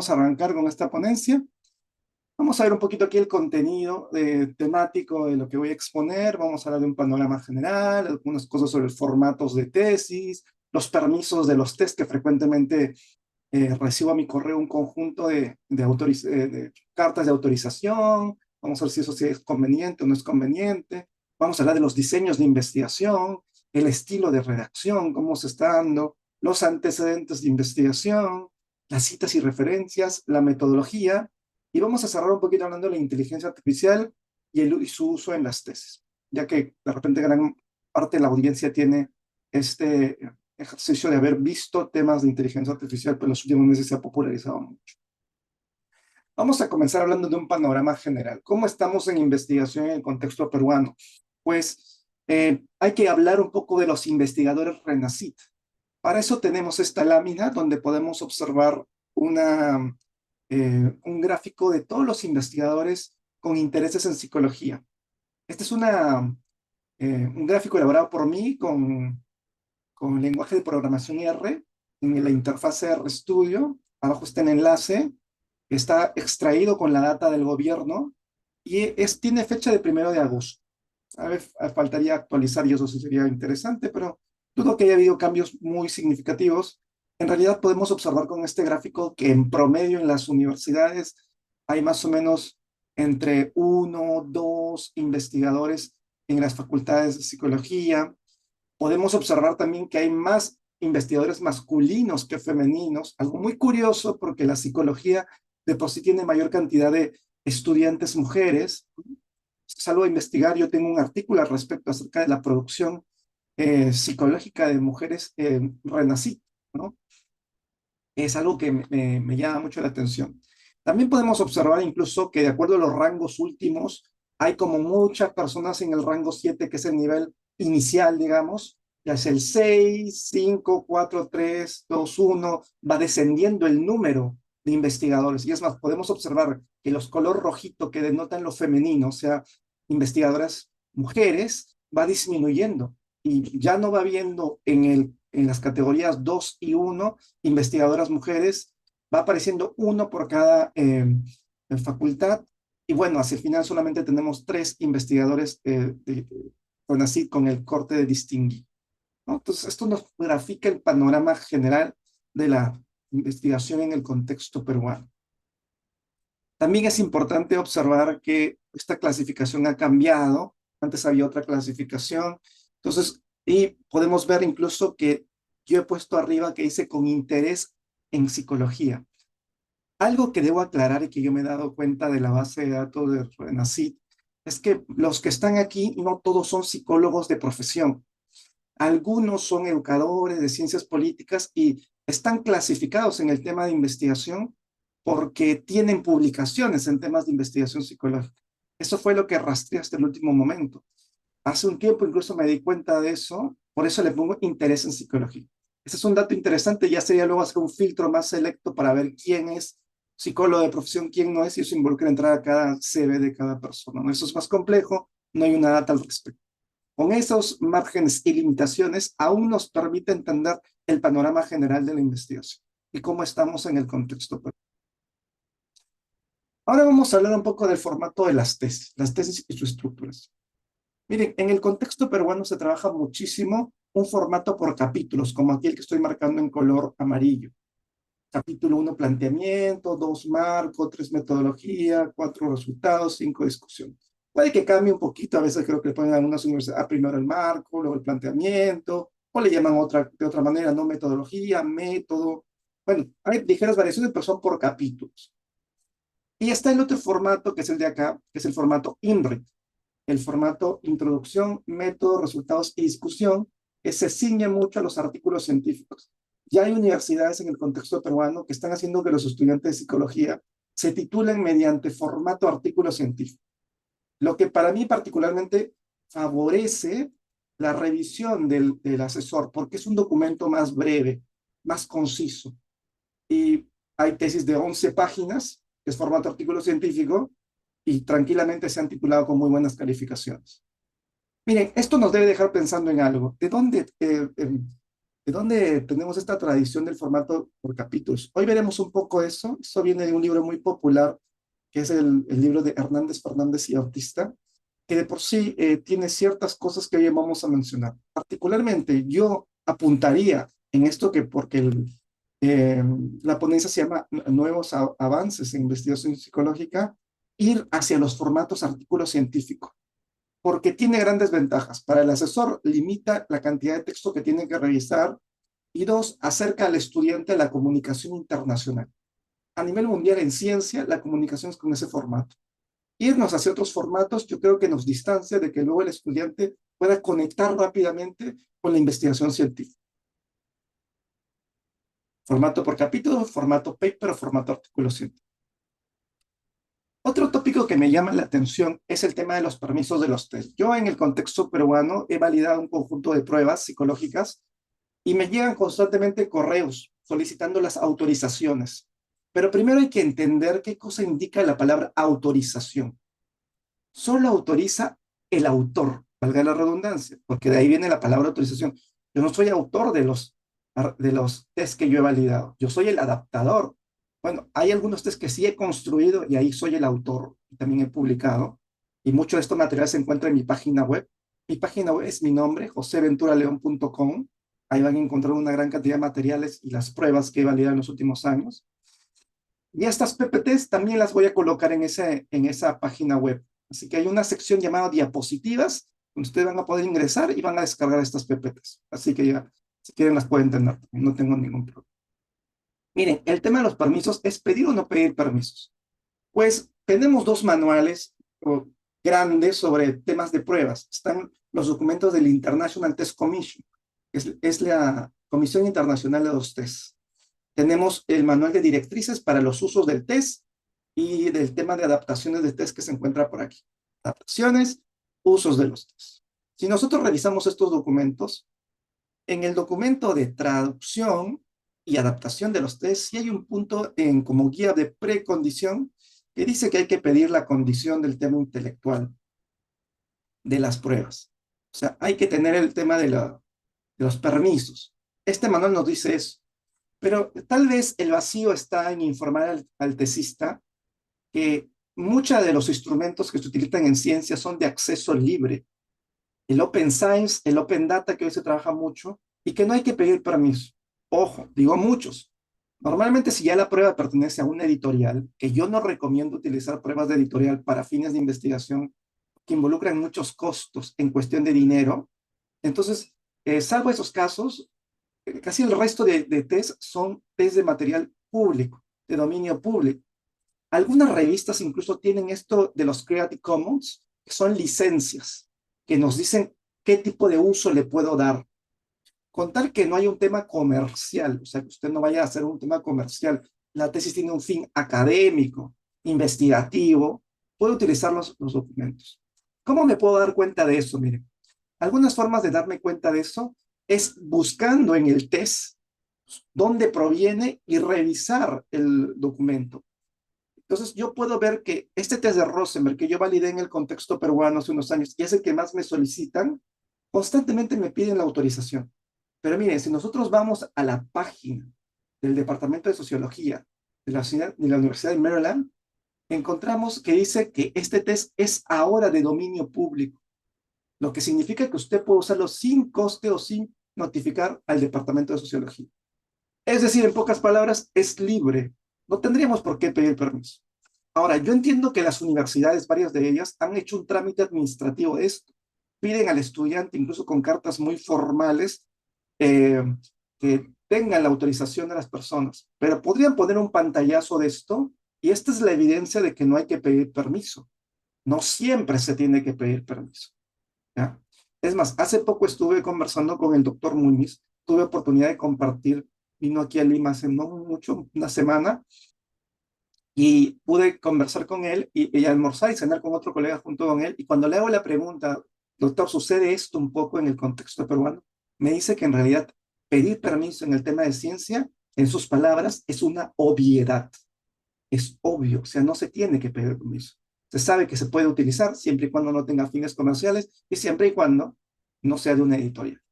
Vamos a arrancar con esta ponencia. Vamos a ver un poquito aquí el contenido temático de lo que voy a exponer. Vamos a hablar de un panorama general, algunas cosas sobre formatos de tesis, los permisos de los test que frecuentemente recibo a mi correo un conjunto de cartas de autorización. Vamos a ver si eso sí es conveniente o no es conveniente. Vamos a hablar de los diseños de investigación, el estilo de redacción, cómo se está dando, los antecedentes de investigación, las citas y referencias, la metodología, y vamos a cerrar un poquito hablando de la inteligencia artificial y su uso en las tesis, ya que de repente gran parte de la audiencia tiene este ejercicio de haber visto temas de inteligencia artificial, pero en los últimos meses se ha popularizado mucho. Vamos a comenzar hablando de un panorama general. ¿Cómo estamos en investigación en el contexto peruano? Pues hay que hablar un poco de los investigadores RENACIT. Para eso tenemos esta lámina donde podemos observar un gráfico de todos los investigadores con intereses en psicología. Este es un gráfico elaborado por mí con lenguaje de programación R en la interfase RStudio. Abajo está el enlace, está extraído con la data del gobierno y tiene fecha de 1 de agosto. A ver, faltaría actualizar y eso sí sería interesante, pero dudo que haya habido cambios muy significativos. En realidad podemos observar con este gráfico que en promedio en las universidades hay más o menos entre 1 o 2 investigadores en las facultades de psicología. Podemos observar también que hay más investigadores masculinos que femeninos, algo muy curioso porque la psicología de por sí tiene mayor cantidad de estudiantes mujeres. Salgo a investigar, yo tengo un artículo al respecto acerca de la producción psicológica de mujeres RENACIT, ¿no? Es algo que me llama mucho la atención. También podemos observar incluso que de acuerdo a los rangos últimos, hay como muchas personas en el rango 7, que es el nivel inicial, digamos, ya es el 6, 5, 4, 3, 2, 1, va descendiendo el número de investigadores. Y es más, podemos observar que los color rojito que denotan lo femenino, o sea, investigadoras mujeres, va disminuyendo y ya no va viendo en las categorías 2 y 1 investigadoras mujeres, va apareciendo uno por cada facultad, y bueno, hacia el final solamente tenemos 3 investigadores con el corte de distinguir, ¿no? Entonces, esto nos grafica el panorama general de la investigación en el contexto peruano. También es importante observar que esta clasificación ha cambiado. Antes había otra clasificación. Entonces, y podemos ver incluso que yo he puesto arriba que dice con interés en psicología. Algo que debo aclarar y que yo me he dado cuenta de la base de datos de RENACIT es que los que están aquí no todos son psicólogos de profesión. Algunos son educadores de ciencias políticas y están clasificados en el tema de investigación porque tienen publicaciones en temas de investigación psicológica. Eso fue lo que rastreé hasta el último momento. Hace un tiempo incluso me di cuenta de eso, por eso le pongo interés en psicología. Ese es un dato interesante, ya sería luego hacer un filtro más selecto para ver quién es psicólogo de profesión, quién no es, y eso involucra entrar a cada CV de cada persona, ¿no? Eso es más complejo, no hay una data al respecto. Con esos márgenes y limitaciones, aún nos permite entender el panorama general de la investigación y cómo estamos en el contexto. Ahora vamos a hablar un poco del formato de las tesis y sus estructuras. Miren, en el contexto peruano se trabaja muchísimo un formato por capítulos, como aquí el que estoy marcando en color amarillo. Capítulo 1, planteamiento; 2, marco; 3, metodología; 4, resultados; 5, discusión. Puede que cambie un poquito, a veces creo que le ponen a algunas universidades primero el marco, luego el planteamiento, o le llaman de otra manera, no metodología, método. Bueno, hay ligeras variaciones, pero son por capítulos. Y está el otro formato, que es el de acá, que es el formato INRIT, el formato introducción, método, resultados y discusión, que se ciñe mucho a los artículos científicos. Ya hay universidades en el contexto peruano que están haciendo que los estudiantes de psicología se titulen mediante formato artículo científico, lo que para mí particularmente favorece la revisión del asesor, porque es un documento más breve, más conciso. Y hay tesis de 11 páginas, que es formato artículo científico, y tranquilamente se han titulado con muy buenas calificaciones. Miren, esto nos debe dejar pensando en algo. ¿De dónde tenemos esta tradición del formato por capítulos? Hoy veremos un poco eso. Eso viene de un libro muy popular, que es el libro de Hernández, Fernández y Bautista, que de por sí tiene ciertas cosas que hoy vamos a mencionar. Particularmente, yo apuntaría en esto que porque eh, la ponencia se llama Nuevos Avances en Investigación Psicológica, ir hacia los formatos artículo científico, porque tiene grandes ventajas. Para el asesor, limita la cantidad de texto que tiene que revisar y dos, acerca al estudiante a la comunicación internacional. A nivel mundial en ciencia, la comunicación es con ese formato. Irnos hacia otros formatos, yo creo que nos distancia de que luego el estudiante pueda conectar rápidamente con la investigación científica. Formato por capítulo, formato paper o formato artículo científico. Otro tópico que me llama la atención es el tema de los permisos de los test. Yo en el contexto peruano he validado un conjunto de pruebas psicológicas y me llegan constantemente correos solicitando las autorizaciones. Pero primero hay que entender qué cosa indica la palabra autorización. Solo autoriza el autor, valga la redundancia, porque de ahí viene la palabra autorización. Yo no soy autor de los test que yo he validado, yo soy el adaptador. Bueno, hay algunos test que sí he construido y ahí soy el autor y también he publicado. Y mucho de estos materiales se encuentra en mi página web. Mi página web es mi nombre, joseventuraleon.com. Ahí van a encontrar una gran cantidad de materiales y las pruebas que he validado en los últimos años. Y estas PPTs también las voy a colocar en esa página web. Así que hay una sección llamada diapositivas, donde ustedes van a poder ingresar y van a descargar estas PPTs. Así que ya, si quieren, las pueden tener. No tengo ningún problema. Miren, el tema de los permisos es pedir o no pedir permisos. Pues tenemos dos manuales grandes sobre temas de pruebas. Están los documentos del International Test Commission, es la Comisión Internacional de los Tests. Tenemos el manual de directrices para los usos del test y del tema de adaptaciones de test que se encuentra por aquí. Adaptaciones, usos de los tests. Si nosotros revisamos estos documentos, en el documento de traducción y adaptación de los tests, sí hay un punto como guía de precondición que dice que hay que pedir la condición del tema intelectual de las pruebas. O sea, hay que tener el tema de los permisos. Este manual nos dice eso. Pero tal vez el vacío está en informar al tesista que muchos de los instrumentos que se utilizan en ciencia son de acceso libre. El Open Science, el Open Data, que hoy se trabaja mucho, y que no hay que pedir permiso. Ojo, digo muchos. Normalmente si ya la prueba pertenece a una editorial, que yo no recomiendo utilizar pruebas de editorial para fines de investigación que involucran muchos costos en cuestión de dinero, entonces, salvo esos casos, casi el resto de test son test de material público, de dominio público. Algunas revistas incluso tienen esto de los Creative Commons, que son licencias, que nos dicen qué tipo de uso le puedo dar. Contar que no hay un tema comercial, o sea, que usted no vaya a hacer un tema comercial. La tesis tiene un fin académico, investigativo, puede utilizar los documentos. ¿Cómo me puedo dar cuenta de eso? Miren, algunas formas de darme cuenta de eso es buscando en el test dónde proviene y revisar el documento. Entonces, yo puedo ver que este test de Rosenberg, que yo validé en el contexto peruano hace unos años, y es el que más me solicitan, constantemente me piden la autorización. Pero miren, si nosotros vamos a la página del Departamento de Sociología de la Universidad de Maryland, encontramos que dice que este test es ahora de dominio público, lo que significa que usted puede usarlo sin coste o sin notificar al Departamento de Sociología. Es decir, en pocas palabras, es libre. No tendríamos por qué pedir permiso. Ahora, yo entiendo que las universidades, varias de ellas, han hecho un trámite administrativo de esto. Piden al estudiante, incluso con cartas muy formales, eh, que tengan la autorización de las personas. Pero podrían poner un pantallazo de esto y esta es la evidencia de que no hay que pedir permiso. No siempre se tiene que pedir permiso. ¿Ya? Es más, hace poco estuve conversando con el doctor Muñiz, tuve oportunidad de compartir, vino aquí a Lima hace no mucho, una semana, y pude conversar con él y almorzar y cenar con otro colega junto con él, y cuando le hago la pregunta, doctor, ¿sucede esto un poco en el contexto peruano? Me dice que en realidad pedir permiso en el tema de ciencia, en sus palabras, es una obviedad, es obvio, o sea, no se tiene que pedir permiso. Se sabe que se puede utilizar siempre y cuando no tenga fines comerciales y siempre y cuando no sea de una editorial.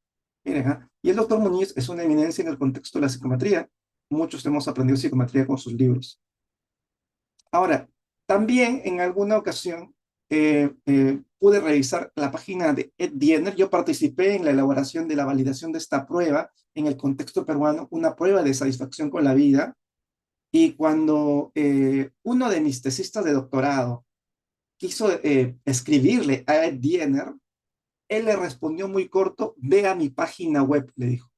Miren, y el doctor Muñiz es una eminencia en el contexto de la psicometría. Muchos hemos aprendido psicometría con sus libros. Ahora, también en alguna ocasión pude revisar la página de Ed Diener. Yo participé en la elaboración de la validación de esta prueba en el contexto peruano, una prueba de satisfacción con la vida. Y cuando uno de mis tesistas de doctorado quiso escribirle a Ed Diener, él le respondió muy corto: ve a mi página web, le dijo.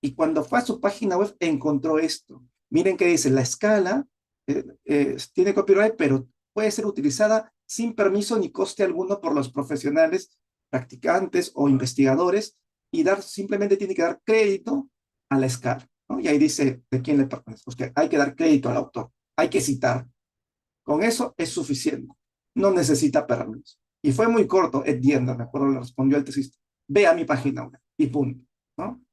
Y cuando fue a su página web encontró esto. Miren qué dice: la escala tiene copyright, pero puede ser utilizada sin permiso ni coste alguno por los profesionales, practicantes o investigadores, y simplemente tiene que dar crédito a la escala, ¿no? Y ahí dice de quién le pertenece. Pues que hay que dar crédito al autor, hay que citar. Con eso es suficiente. No necesita permiso. Y fue muy corto, entienda, me acuerdo, le respondió el tesista: ve a mi página web y punto, ¿no?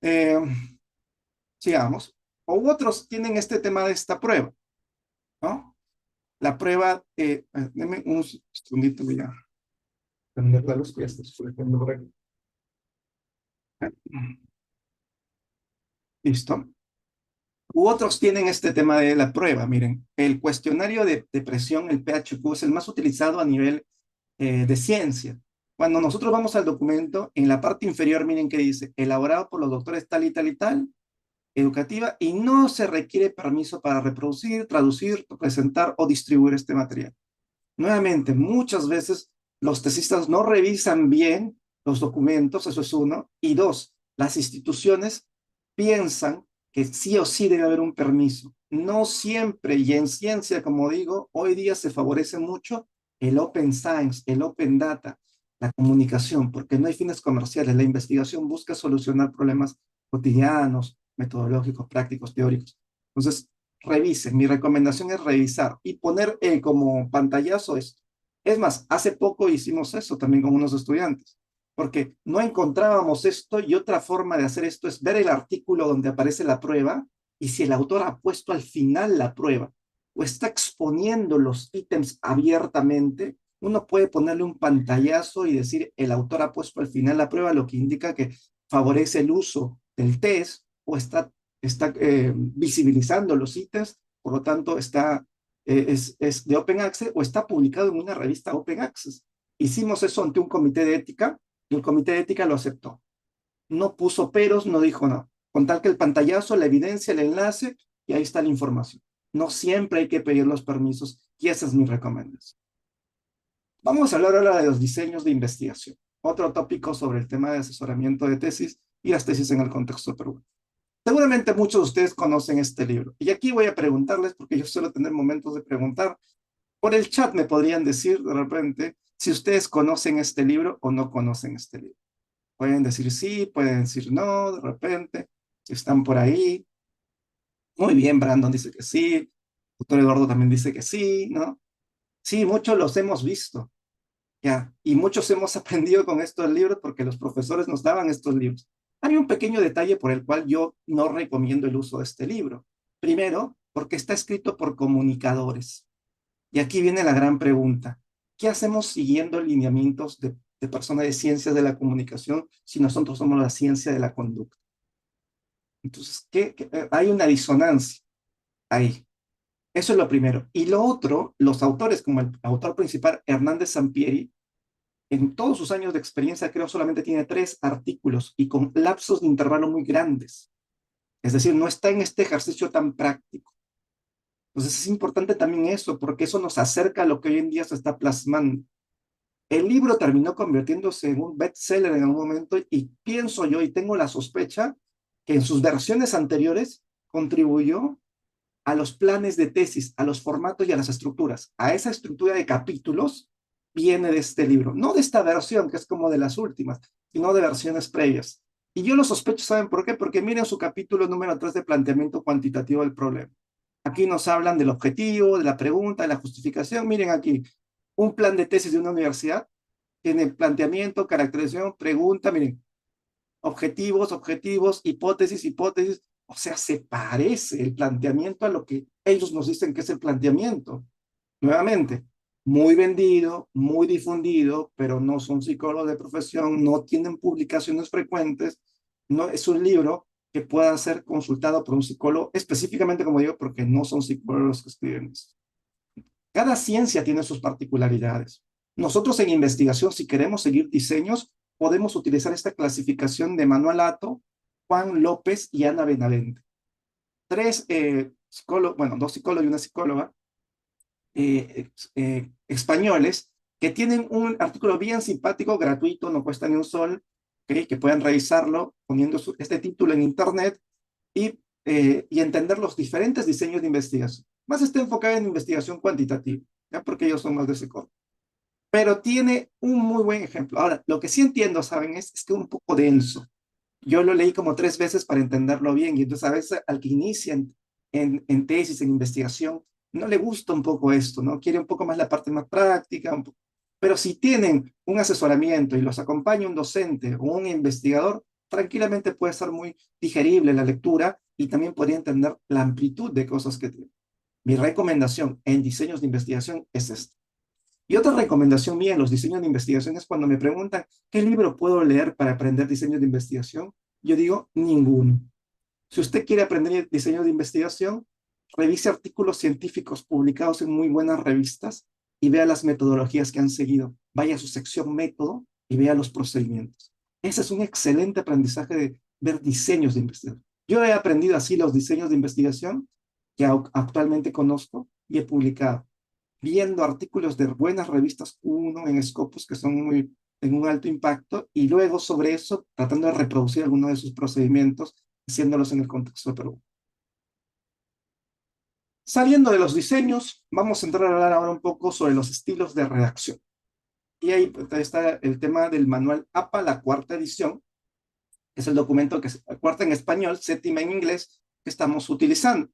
Eh, Sigamos. O otros tienen este tema de esta prueba, ¿no? La prueba, denme un segundito, voy a prender la luz, que ya está oscureciendo por aquí. Listo. U otros tienen este tema de la prueba. Miren, el cuestionario de depresión, el PHQ, es el más utilizado a nivel de ciencia. Cuando nosotros vamos al documento, en la parte inferior, miren que dice: elaborado por los doctores tal y tal y tal, educativa, y no se requiere permiso para reproducir, traducir, presentar o distribuir este material. Nuevamente, muchas veces los tesistas no revisan bien los documentos, eso es uno, y dos, las instituciones piensan que sí o sí debe haber un permiso. No siempre, y en ciencia, como digo, hoy día se favorece mucho el open science, el open data, la comunicación, porque no hay fines comerciales. La investigación busca solucionar problemas cotidianos, metodológicos, prácticos, teóricos. Entonces, revisen. Mi recomendación es revisar y poner como pantallazo esto. Es más, hace poco hicimos eso también con unos estudiantes, porque no encontrábamos esto, y otra forma de hacer esto es ver el artículo donde aparece la prueba, y si el autor ha puesto al final la prueba o está exponiendo los ítems abiertamente, uno puede ponerle un pantallazo y decir: el autor ha puesto al final la prueba, lo que indica que favorece el uso del test, o está visibilizando los ítems, por lo tanto es de Open Access o está publicado en una revista Open Access. Hicimos eso ante un comité de ética y el comité de ética lo aceptó. No puso peros, no dijo no. Con tal que el pantallazo, la evidencia, el enlace, y ahí está la información. No siempre hay que pedir los permisos, y esa es mi recomendación. Vamos a hablar ahora de los diseños de investigación. Otro tópico sobre el tema de asesoramiento de tesis y las tesis en el contexto peruano. Seguramente muchos de ustedes conocen este libro. Y aquí voy a preguntarles, porque yo suelo tener momentos de preguntar. Por el chat me podrían decir de repente si ustedes conocen este libro o no conocen este libro. Pueden decir sí, pueden decir no, de repente, si están por ahí. Muy bien, Brandon dice que sí. El doctor Eduardo también dice que sí, ¿no? Sí, muchos los hemos visto, ya. Y muchos hemos aprendido con estos libros porque los profesores nos daban estos libros. Hay un pequeño detalle por el cual yo no recomiendo el uso de este libro. Primero, porque está escrito por comunicadores. Y aquí viene la gran pregunta: ¿qué hacemos siguiendo lineamientos de personas de ciencias de la comunicación si nosotros somos la ciencia de la conducta? Entonces, hay una disonancia ahí. Eso es lo primero. Y lo otro, los autores, como el autor principal, Hernández Sampieri, en todos sus años de experiencia, creo solamente tiene 3 artículos y con lapsos de intervalo muy grandes. Es decir, no está en este ejercicio tan práctico. Entonces es importante también eso, porque eso nos acerca a lo que hoy en día se está plasmando. El libro terminó convirtiéndose en un bestseller en algún momento, y pienso yo y tengo la sospecha que en sus versiones anteriores contribuyó a los planes de tesis, a los formatos y a las estructuras. A esa estructura de capítulos viene de este libro, no de esta versión que es como de las últimas, sino de versiones previas. Y yo lo sospecho, ¿saben por qué? Porque miren su capítulo número 3 de planteamiento cuantitativo del problema. Aquí nos hablan del objetivo, de la pregunta, de la justificación. Miren aquí, un plan de tesis de una universidad tiene planteamiento, caracterización, pregunta, miren, objetivos, objetivos, hipótesis, hipótesis. O sea, se parece el planteamiento a lo que ellos nos dicen que es el planteamiento. Nuevamente, muy vendido, muy difundido, pero no son psicólogos de profesión, no tienen publicaciones frecuentes, no es un libro que pueda ser consultado por un psicólogo, específicamente, como digo, porque no son psicólogos que escriben esto. Cada ciencia tiene sus particularidades. Nosotros en investigación, si queremos seguir diseños, podemos utilizar esta clasificación de Manuel Atto, Juan López y Ana Benavente. Tres psicólogos, bueno, dos psicólogos y una psicóloga españoles que tienen un artículo bien simpático, gratuito, no cuesta ni un sol, ¿okay? Que puedan revisarlo poniendo este título en internet y entender los diferentes diseños de investigación. Más está enfocado en investigación cuantitativa, ¿ya? Porque ellos son más de ese corte. Pero tiene un muy buen ejemplo. Ahora, lo que sí entiendo, ¿saben? Es que es un poco denso. Yo lo leí como 3 veces para entenderlo bien, y entonces a veces al que inicia en tesis, en investigación, no le gusta un poco esto, ¿no? Quiere un poco más la parte más práctica, pero si tienen un asesoramiento y los acompaña un docente o un investigador, tranquilamente puede ser muy digerible la lectura y también podría entender la amplitud de cosas que tiene. Mi recomendación en diseños de investigación es esta. Y otra recomendación mía en los diseños de investigación es cuando me preguntan, ¿qué libro puedo leer para aprender diseño de investigación? Yo digo, ninguno. Si usted quiere aprender diseño de investigación, revise artículos científicos publicados en muy buenas revistas y vea las metodologías que han seguido. Vaya a su sección método y vea los procedimientos. Ese es un excelente aprendizaje de ver diseños de investigación. Yo he aprendido así los diseños de investigación que actualmente conozco y he publicado viendo artículos de buenas revistas, uno en Scopus, que son muy, en un alto impacto, y luego sobre eso tratando de reproducir algunos de sus procedimientos, haciéndolos en el contexto de Perú. Saliendo de los diseños, vamos a entrar a hablar ahora un poco sobre los estilos de redacción. Y ahí está el tema del manual APA, la cuarta edición, que es el documento que es cuarta en español, séptima en inglés, que estamos utilizando.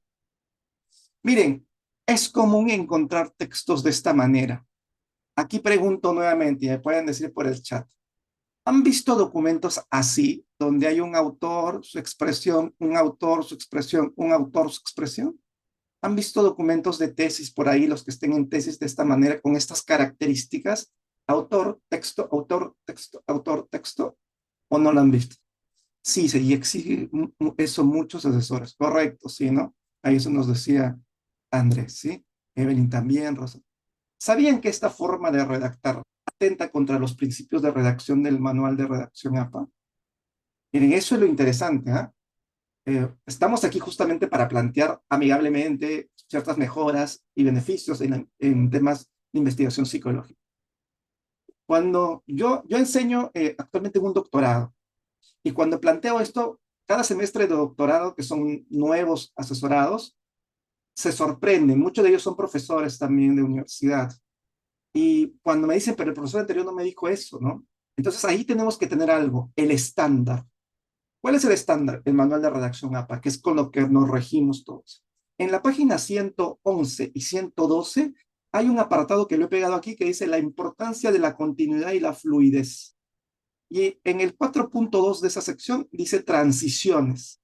Miren, es común encontrar textos de esta manera. Aquí pregunto nuevamente y me pueden decir por el chat. ¿Han visto documentos así, donde hay un autor, su expresión, un autor, su expresión, un autor, su expresión? ¿Han visto documentos de tesis por ahí, los que estén en tesis de esta manera, con estas características? Autor, texto, autor, texto, autor, texto. ¿O no lo han visto? Sí, y exige eso muchos asesores. Correcto, sí, ¿no? Ahí eso nos decía Andrés, ¿sí? Evelyn también, Rosa. ¿Sabían que esta forma de redactar atenta contra los principios de redacción del manual de redacción APA? Miren, eso es lo interesante, ¿ah? Estamos aquí justamente para plantear amigablemente ciertas mejoras y beneficios en temas de investigación psicológica. Cuando yo enseño actualmente en un doctorado, y cuando planteo esto, cada semestre de doctorado, que son nuevos asesorados, se sorprenden. Muchos de ellos son profesores también de universidad. Y cuando me dicen, pero el profesor anterior no me dijo eso, ¿no? Entonces ahí tenemos que tener algo, el estándar. ¿Cuál es el estándar? El manual de redacción APA, que es con lo que nos regimos todos. En la página 111 y 112 hay un apartado que lo he pegado aquí que dice la importancia de la continuidad y la fluidez. Y en el 4.2 de esa sección dice transiciones.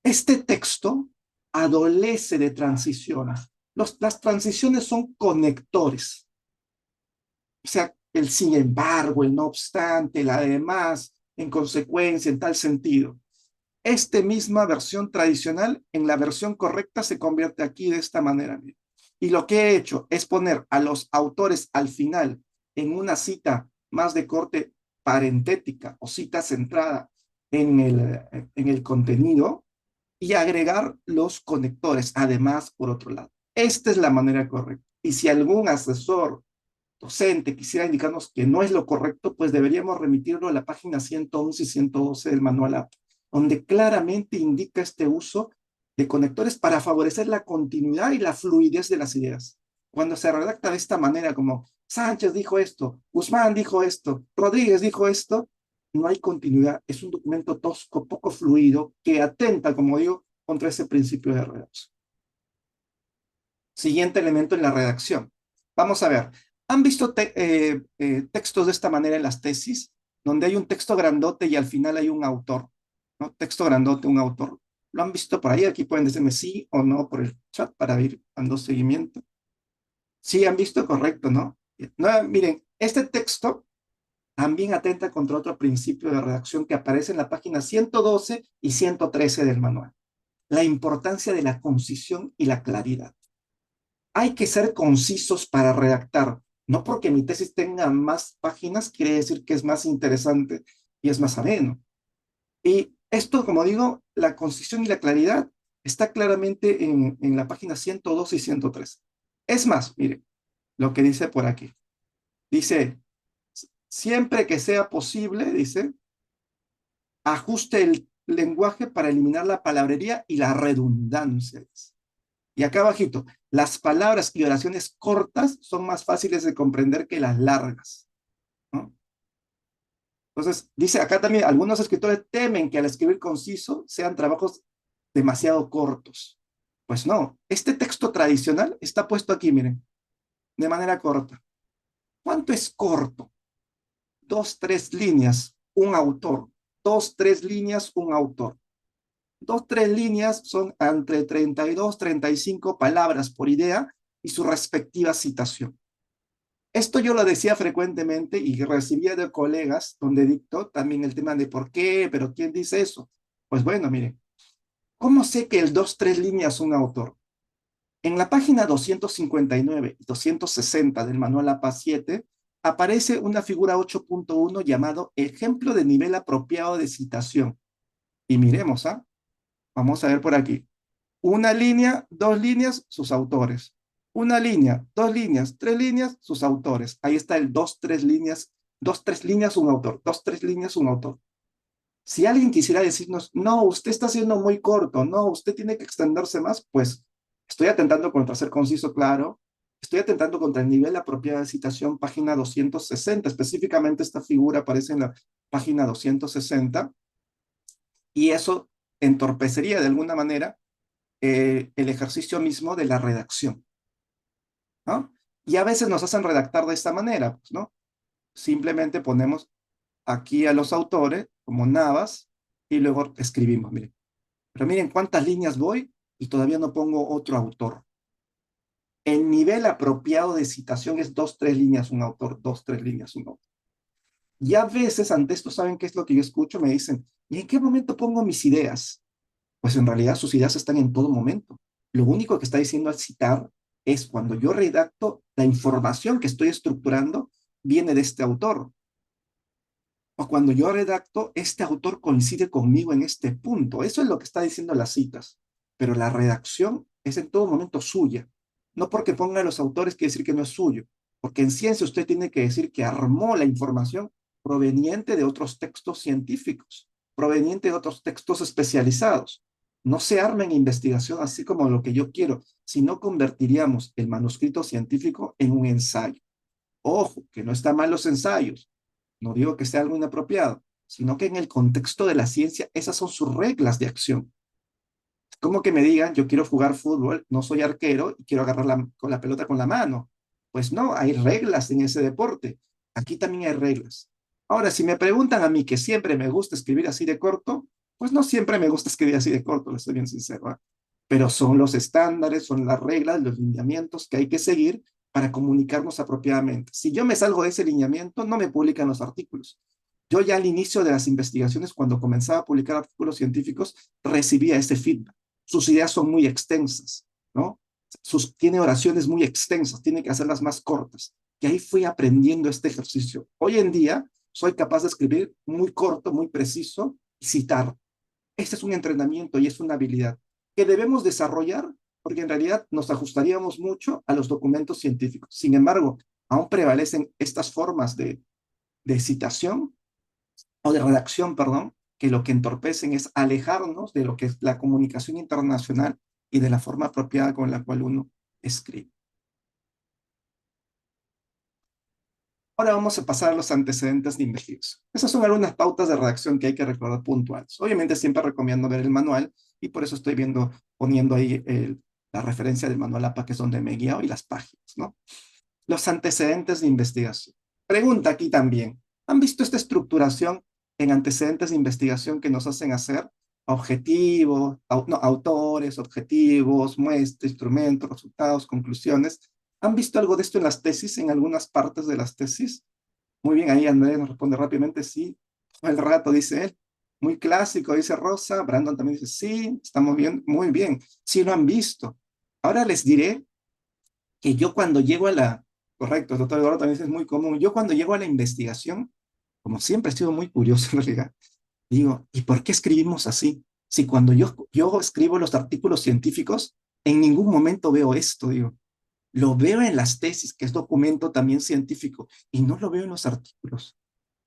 Este texto adolece de transiciones. Las transiciones son conectores. O sea, el sin embargo, el no obstante, el además, en consecuencia, en tal sentido. Esta misma versión tradicional, en la versión correcta, se convierte aquí de esta manera. Y lo que he hecho es poner a los autores al final en una cita más de corte parentética o cita centrada en el contenido y agregar los conectores, además, por otro lado. Esta es la manera correcta. Y si algún asesor docente quisiera indicarnos que no es lo correcto, pues deberíamos remitirlo a la página 111 y 112 del manual APA, donde claramente indica este uso de conectores para favorecer la continuidad y la fluidez de las ideas. Cuando se redacta de esta manera, como Sánchez dijo esto, Guzmán dijo esto, Rodríguez dijo esto, no hay continuidad. Es un documento tosco, poco fluido, que atenta, como digo, contra ese principio de redacción. Siguiente elemento en la redacción. Vamos a ver, ¿han visto textos de esta manera en las tesis? Donde hay un texto grandote y al final hay un autor, ¿no? Texto grandote, un autor. ¿Lo han visto por ahí? Aquí pueden decirme sí o no por el chat para ir dando seguimiento. Sí, han visto, correcto, ¿no? No, miren, este texto también atenta contra otro principio de redacción que aparece en la página 112 y 113 del manual. La importancia de la concisión y la claridad. Hay que ser concisos para redactar. No porque mi tesis tenga más páginas quiere decir que es más interesante y es más ameno. Y esto, como digo, la concisión y la claridad está claramente en la página 102 y 103. Es más, mire, lo que dice por aquí. Dice, siempre que sea posible, dice, ajuste el lenguaje para eliminar la palabrería y la redundancia. Y acá abajito, las palabras y oraciones cortas son más fáciles de comprender que las largas, ¿no? Entonces, dice acá también, algunos escritores temen que al escribir conciso sean trabajos demasiado cortos. Pues no, este texto tradicional está puesto aquí, miren, de manera corta. ¿Cuánto es corto? Dos, tres líneas, un autor. Dos, tres líneas, un autor. Dos, tres líneas son entre 32, 35 palabras por idea y su respectiva citación. Esto yo lo decía frecuentemente y recibía de colegas donde dictó también el tema de por qué, pero ¿quién dice eso? Pues bueno, miren, ¿cómo sé que el dos, tres líneas es un autor? En la página 259 y 260 del manual APA 7 aparece una figura 8.1 llamado ejemplo de nivel apropiado de citación. Y miremos, ¿ah? Vamos a ver por aquí. Una línea, dos líneas, sus autores. Una línea, dos líneas, tres líneas, sus autores. Ahí está el dos, tres líneas, un autor. Dos, tres líneas, un autor. Si alguien quisiera decirnos, no, usted está siendo muy corto, no, usted tiene que extenderse más, pues estoy atentando contra ser conciso, claro. Estoy atentando contra el nivel apropiado de citación, página 260. Específicamente esta figura aparece en la página 260 y eso entorpecería de alguna manera el ejercicio mismo de la redacción, ¿no? Y a veces nos hacen redactar de esta manera, pues, ¿no? Simplemente ponemos aquí a los autores como Navas y luego escribimos, miren. Pero miren cuántas líneas voy y todavía no pongo otro autor. El nivel apropiado de citación es dos, tres líneas un autor, dos, tres líneas un autor. Y a veces ante esto, ¿saben qué es lo que yo escucho? Me dicen, ¿y en qué momento pongo mis ideas? Pues en realidad sus ideas están en todo momento. Lo único que está diciendo al citar es cuando yo redacto, la información que estoy estructurando viene de este autor. O cuando yo redacto, este autor coincide conmigo en este punto. Eso es lo que está diciendo las citas. Pero la redacción es en todo momento suya. No porque ponga los autores quiere decir que no es suyo. Porque en ciencia usted tiene que decir que armó la información proveniente de otros textos científicos, proveniente de otros textos especializados. No se arma en investigación así como lo que yo quiero, sino convertiríamos el manuscrito científico en un ensayo. Ojo, que no está mal los ensayos, no digo que sea algo inapropiado, sino que en el contexto de la ciencia esas son sus reglas de acción. Como que me digan, yo quiero jugar fútbol, no soy arquero y quiero agarrar con la pelota con la mano. Pues no, hay reglas en ese deporte. Aquí también hay reglas. Ahora, si me preguntan a mí que siempre me gusta escribir así de corto, pues no siempre me gusta escribir así de corto, les soy bien sincero, ¿eh? Pero son los estándares, son las reglas, los lineamientos que hay que seguir para comunicarnos apropiadamente. Si yo me salgo de ese lineamiento, no me publican los artículos. Yo ya al inicio de las investigaciones, cuando comenzaba a publicar artículos científicos, recibía ese feedback. Sus ideas son muy extensas, ¿no? Tiene oraciones muy extensas, tiene que hacerlas más cortas. Y ahí fui aprendiendo este ejercicio. Hoy en día soy capaz de escribir muy corto, muy preciso y citar. Este es un entrenamiento y es una habilidad que debemos desarrollar porque en realidad nos ajustaríamos mucho a los documentos científicos. Sin embargo, aún prevalecen estas formas de citación o de redacción, perdón, que lo que entorpecen es alejarnos de lo que es la comunicación internacional y de la forma apropiada con la cual uno escribe. Ahora vamos a pasar a los antecedentes de investigación. Esas son algunas pautas de redacción que hay que recordar puntuales. Obviamente siempre recomiendo ver el manual y por eso estoy poniendo ahí la referencia del manual APA, que es donde me he guiado, y las páginas, ¿no? Los antecedentes de investigación. Pregunta aquí también. ¿Han visto esta estructuración en antecedentes de investigación que nos hacen hacer? Objetivos, no, autores, objetivos, muestras, instrumentos, resultados, conclusiones. ¿Han visto algo de esto en las tesis, en algunas partes de las tesis? Muy bien, ahí Andrés nos responde rápidamente, sí. Todo el rato, dice él. Muy clásico, dice Rosa. Brandon también dice, sí, estamos bien, muy bien. Sí lo han visto. Ahora les diré que yo cuando llego a la, correcto, el doctor Eduardo también dice, es muy común, yo cuando llego a la investigación, como siempre he sido muy curioso en realidad, digo, ¿y por qué escribimos así? Si cuando yo escribo los artículos científicos, en ningún momento veo esto, digo. Lo veo en las tesis, que es documento también científico, y no lo veo en los artículos.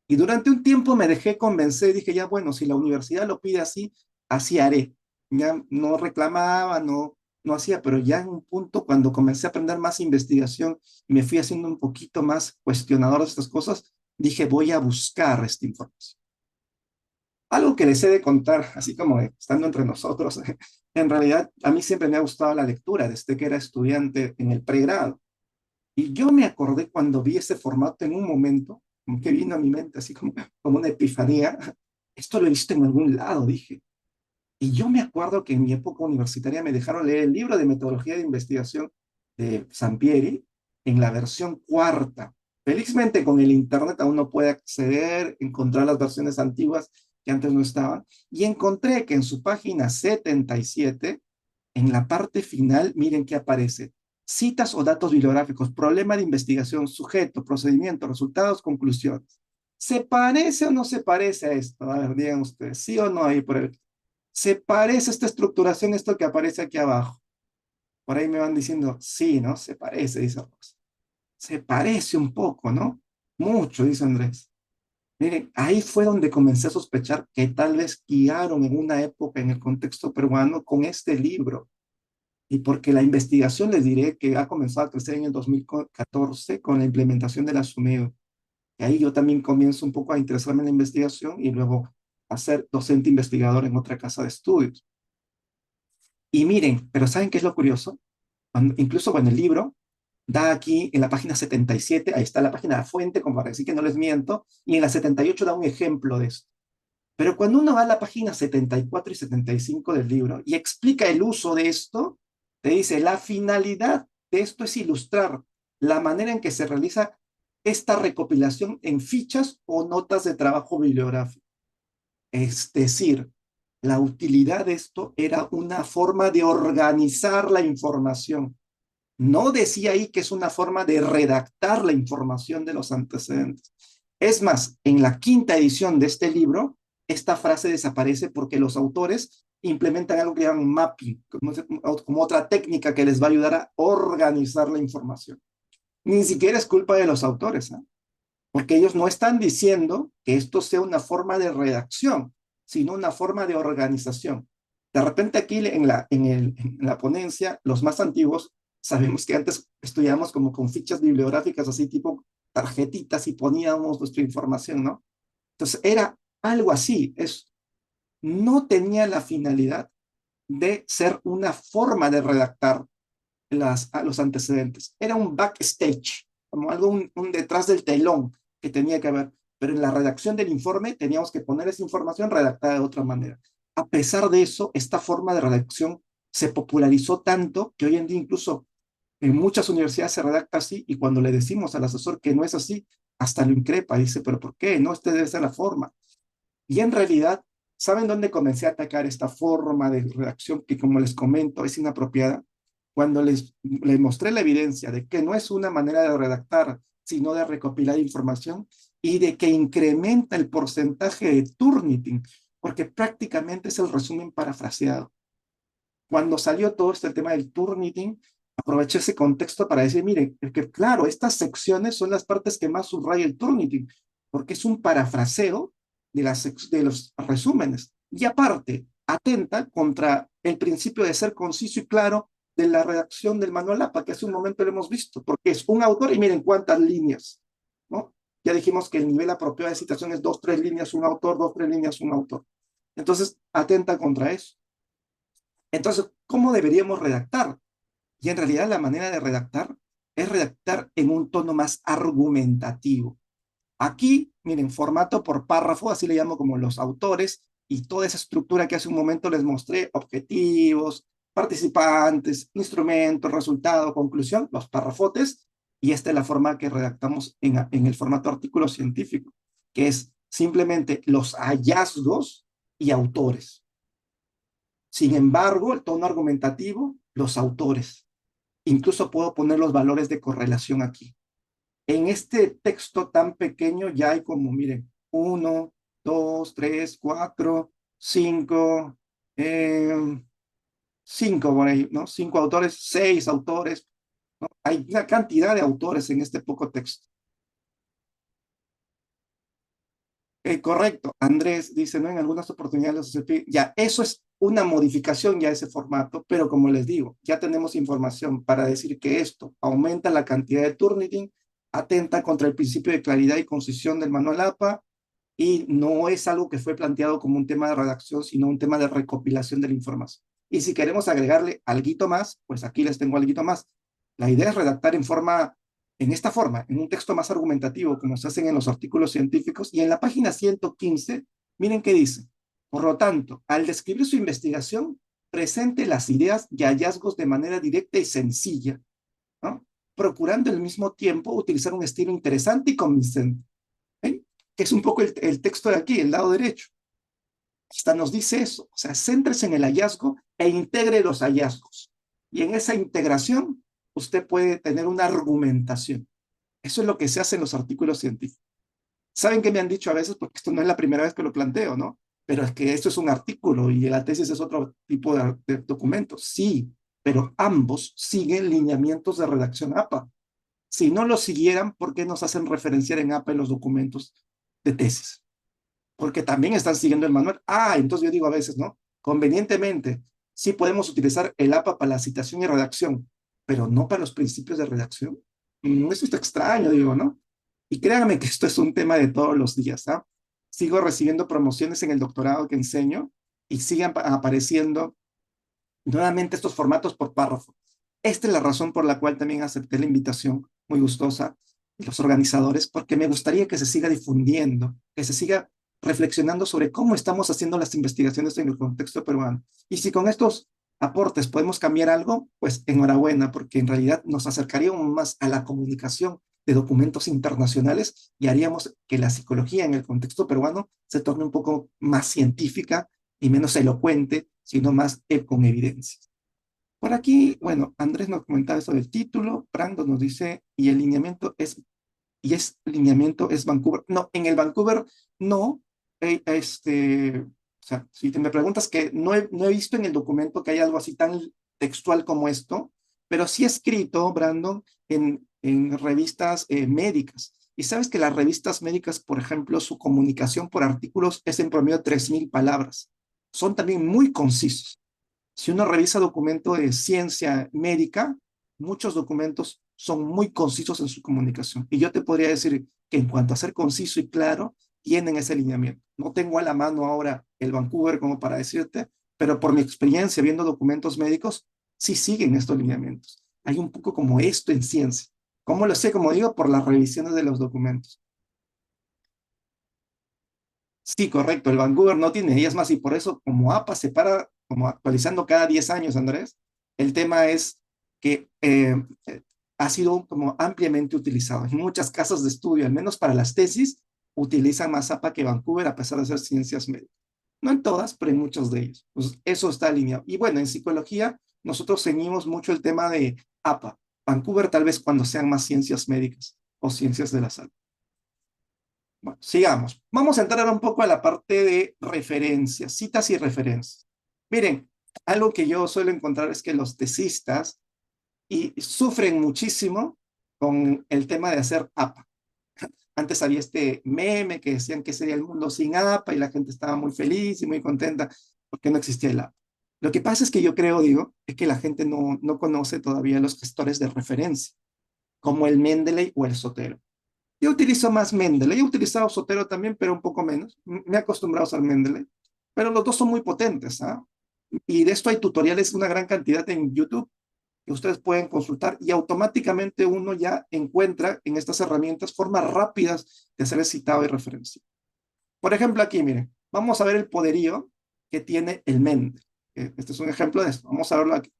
Y durante un tiempo me dejé convencer, dije, ya bueno, si la universidad lo pide así, así haré. Ya no reclamaba, no hacía, pero ya en un punto, cuando comencé a aprender más investigación y me fui haciendo un poquito más cuestionador de estas cosas, dije, voy a buscar esta información. Algo que les he de contar, así como estando entre nosotros, en realidad a mí siempre me ha gustado la lectura desde que era estudiante en el pregrado. Y yo me acordé cuando vi ese formato en un momento, como que vino a mi mente así como una epifanía. Esto lo he visto en algún lado, dije. Y yo me acuerdo que en mi época universitaria me dejaron leer el libro de metodología de investigación de Sampieri en la versión cuarta. Felizmente con el internet aún no puede acceder, encontrar las versiones antiguas que antes no estaban. Y encontré que en su página 77 en la parte final, miren qué aparece. Citas o datos bibliográficos, problema de investigación, sujeto, procedimiento, resultados, conclusiones. ¿Se parece o no se parece a esto? A ver, digan ustedes, ¿sí o no ahí por el... ¿Se parece esta estructuración, esto que aparece aquí abajo? Por ahí me van diciendo, sí, ¿no? Se parece, dice Rosa. Se parece un poco, ¿no? Mucho, dice Andrés. Miren, ahí fue donde comencé a sospechar que tal vez guiaron en una época en el contexto peruano con este libro. Y porque la investigación, les diré que ha comenzado a crecer en el 2014 con la implementación de la SUMEO. Y ahí yo también comienzo un poco a interesarme en la investigación y luego a ser docente investigador en otra casa de estudios. Y miren, pero ¿saben qué es lo curioso? Incluso con el libro, da aquí en la página 77, ahí está la página de fuente, como para decir que no les miento, y en la 78 da un ejemplo de esto. Pero cuando uno va a la página 74 y 75 del libro y explica el uso de esto, te dice, la finalidad de esto es ilustrar la manera en que se realiza esta recopilación en fichas o notas de trabajo bibliográfico. Es decir, la utilidad de esto era una forma de organizar la información. No decía ahí que es una forma de redactar la información de los antecedentes. Es más, en la quinta edición de este libro, esta frase desaparece porque los autores implementan algo que llaman mapping, como otra técnica que les va a ayudar a organizar la información. Ni siquiera es culpa de los autores, ¿eh? Porque ellos no están diciendo que esto sea una forma de redacción, sino una forma de organización. De repente aquí en la ponencia, los más antiguos, sabemos que antes estudiábamos como con fichas bibliográficas, así tipo tarjetitas y poníamos nuestra información, ¿no? Entonces era algo así, no tenía la finalidad de ser una forma de redactar los antecedentes. Era un backstage, como algo un detrás del telón que tenía que haber. Pero en la redacción del informe teníamos que poner esa información redactada de otra manera. A pesar de eso, esta forma de redacción se popularizó tanto que hoy en día incluso en muchas universidades se redacta así y cuando le decimos al asesor que no es así, hasta lo increpa, dice, pero ¿por qué? No, esta debe ser la forma. Y en realidad, ¿saben dónde comencé a atacar esta forma de redacción que, como les comento, es inapropiada? Cuando les mostré la evidencia de que no es una manera de redactar, sino de recopilar información y de que incrementa el porcentaje de Turnitin, porque prácticamente es el resumen parafraseado. Cuando salió todo este tema del Turnitin, aproveché ese contexto para decir, miren, que claro, estas secciones son las partes que más subraya el Turnitin, porque es un parafraseo de los resúmenes. Y aparte, atenta contra el principio de ser conciso y claro de la redacción del manual APA, que hace un momento lo hemos visto, porque es un autor y miren cuántas líneas, ¿no? Ya dijimos que el nivel apropiado de citación es dos, tres líneas, un autor, dos, tres líneas, un autor. Entonces, atenta contra eso. Entonces, ¿cómo deberíamos redactar? Y en realidad la manera de redactar es redactar en un tono más argumentativo. Aquí, miren, formato por párrafo, así le llamo como los autores, y toda esa estructura que hace un momento les mostré, objetivos, participantes, instrumento, resultado, conclusión, los párrafotes, y esta es la forma que redactamos en el formato artículo científico, que es simplemente los hallazgos y autores. Sin embargo, el tono argumentativo, los autores. Incluso puedo poner los valores de correlación aquí. En este texto tan pequeño ya hay como, miren, 1, 2, 3, 4, 5, 5 por ahí, ¿no? 5 autores, 6 autores, ¿no? Hay una cantidad de autores en este poco texto. Correcto, Andrés dice, ¿no? En algunas oportunidades los SCP, ya, eso es una modificación ya a ese formato, pero como les digo, ya tenemos información para decir que esto aumenta la cantidad de Turnitin, atenta contra el principio de claridad y concisión del manual APA, y no es algo que fue planteado como un tema de redacción, sino un tema de recopilación de la información. Y si queremos agregarle algo más, pues aquí les tengo algo más. La idea es redactar en esta forma, en un texto más argumentativo, como se hacen en los artículos científicos, y en la página 115, miren qué dice. Por lo tanto, al describir su investigación, presente las ideas y hallazgos de manera directa y sencilla, ¿no? Procurando al mismo tiempo utilizar un estilo interesante y convincente, ¿eh? Que es un poco el texto de aquí, el lado derecho. Hasta nos dice eso, o sea, céntrese en el hallazgo e integre los hallazgos. Y en esa integración, usted puede tener una argumentación. Eso es lo que se hace en los artículos científicos. ¿Saben qué me han dicho a veces? Porque esto no es la primera vez que lo planteo, ¿no? Pero es que esto es un artículo y la tesis es otro tipo de documento. Sí, pero ambos siguen lineamientos de redacción APA. Si no lo siguieran, ¿por qué nos hacen referenciar en APA en los documentos de tesis? Porque también están siguiendo el manual. Entonces yo digo a veces, ¿no? Convenientemente, sí podemos utilizar el APA para la citación y redacción, pero no para los principios de redacción. Eso está extraño, digo, ¿no? Y créanme que esto es un tema de todos los días, ¿ah? Sigo recibiendo promociones en el doctorado que enseño y siguen apareciendo nuevamente estos formatos por párrafo. Esta es la razón por la cual también acepté la invitación, muy gustosa, de los organizadores, porque me gustaría que se siga difundiendo, que se siga reflexionando sobre cómo estamos haciendo las investigaciones en el contexto peruano. Y si con estos aportes podemos cambiar algo, pues enhorabuena, porque en realidad nos acercaríamos más a la comunicación de documentos internacionales y haríamos que la psicología en el contexto peruano se torne un poco más científica y menos elocuente, sino más con evidencias. Por aquí, bueno, Andrés nos comentaba eso del título, Brando nos dice, lineamiento es Vancouver. No, en el Vancouver no, o sea, si te me preguntas que no he visto en el documento que hay algo así tan textual como esto, pero sí he escrito, Brandon, en revistas médicas. Y sabes que las revistas médicas, por ejemplo, su comunicación por artículos es en promedio 3.000 palabras. Son también muy concisos. Si uno revisa documento de ciencia médica, muchos documentos son muy concisos en su comunicación. Y yo te podría decir que en cuanto a ser conciso y claro, tienen ese lineamiento. No tengo a la mano ahora el Vancouver como para decirte, pero por mi experiencia viendo documentos médicos, sí siguen estos lineamientos. Hay un poco como esto en ciencia. ¿Cómo lo sé? Como digo, por las revisiones de los documentos. Sí, correcto, el Vancouver no tiene, y es más, y por eso como APA se para como actualizando cada 10 años, Andrés, el tema es que ha sido como ampliamente utilizado. En muchas casas de estudio, al menos para las tesis, utilizan más APA que Vancouver a pesar de ser ciencias médicas. No en todas, pero en muchos de ellos. Pues eso está alineado. Y bueno, en psicología nosotros seguimos mucho el tema de APA. Vancouver tal vez cuando sean más ciencias médicas o ciencias de la salud. Bueno, sigamos. Vamos a entrar ahora un poco a la parte de referencias, citas y referencias. Miren, algo que yo suelo encontrar es que los tesistas sufren muchísimo con el tema de hacer APA. Antes había este meme que decían que sería el mundo sin APA y la gente estaba muy feliz y muy contenta porque no existía el APA. Lo que pasa es que yo creo, digo, es que la gente no conoce todavía los gestores de referencia, como el Mendeley o el Sotero. Yo utilizo más Mendeley, he utilizado Sotero también, pero un poco menos. Me he acostumbrado a usar Mendeley, pero los dos son muy potentes, ¿ah? Y de esto hay tutoriales, una gran cantidad en YouTube que ustedes pueden consultar y automáticamente uno ya encuentra en estas herramientas formas rápidas de hacer el citado y referencia. Por ejemplo, aquí, miren, vamos a ver el poderío que tiene el Mendeley. este es un ejemplo de esto. Vamos a verlo aquí.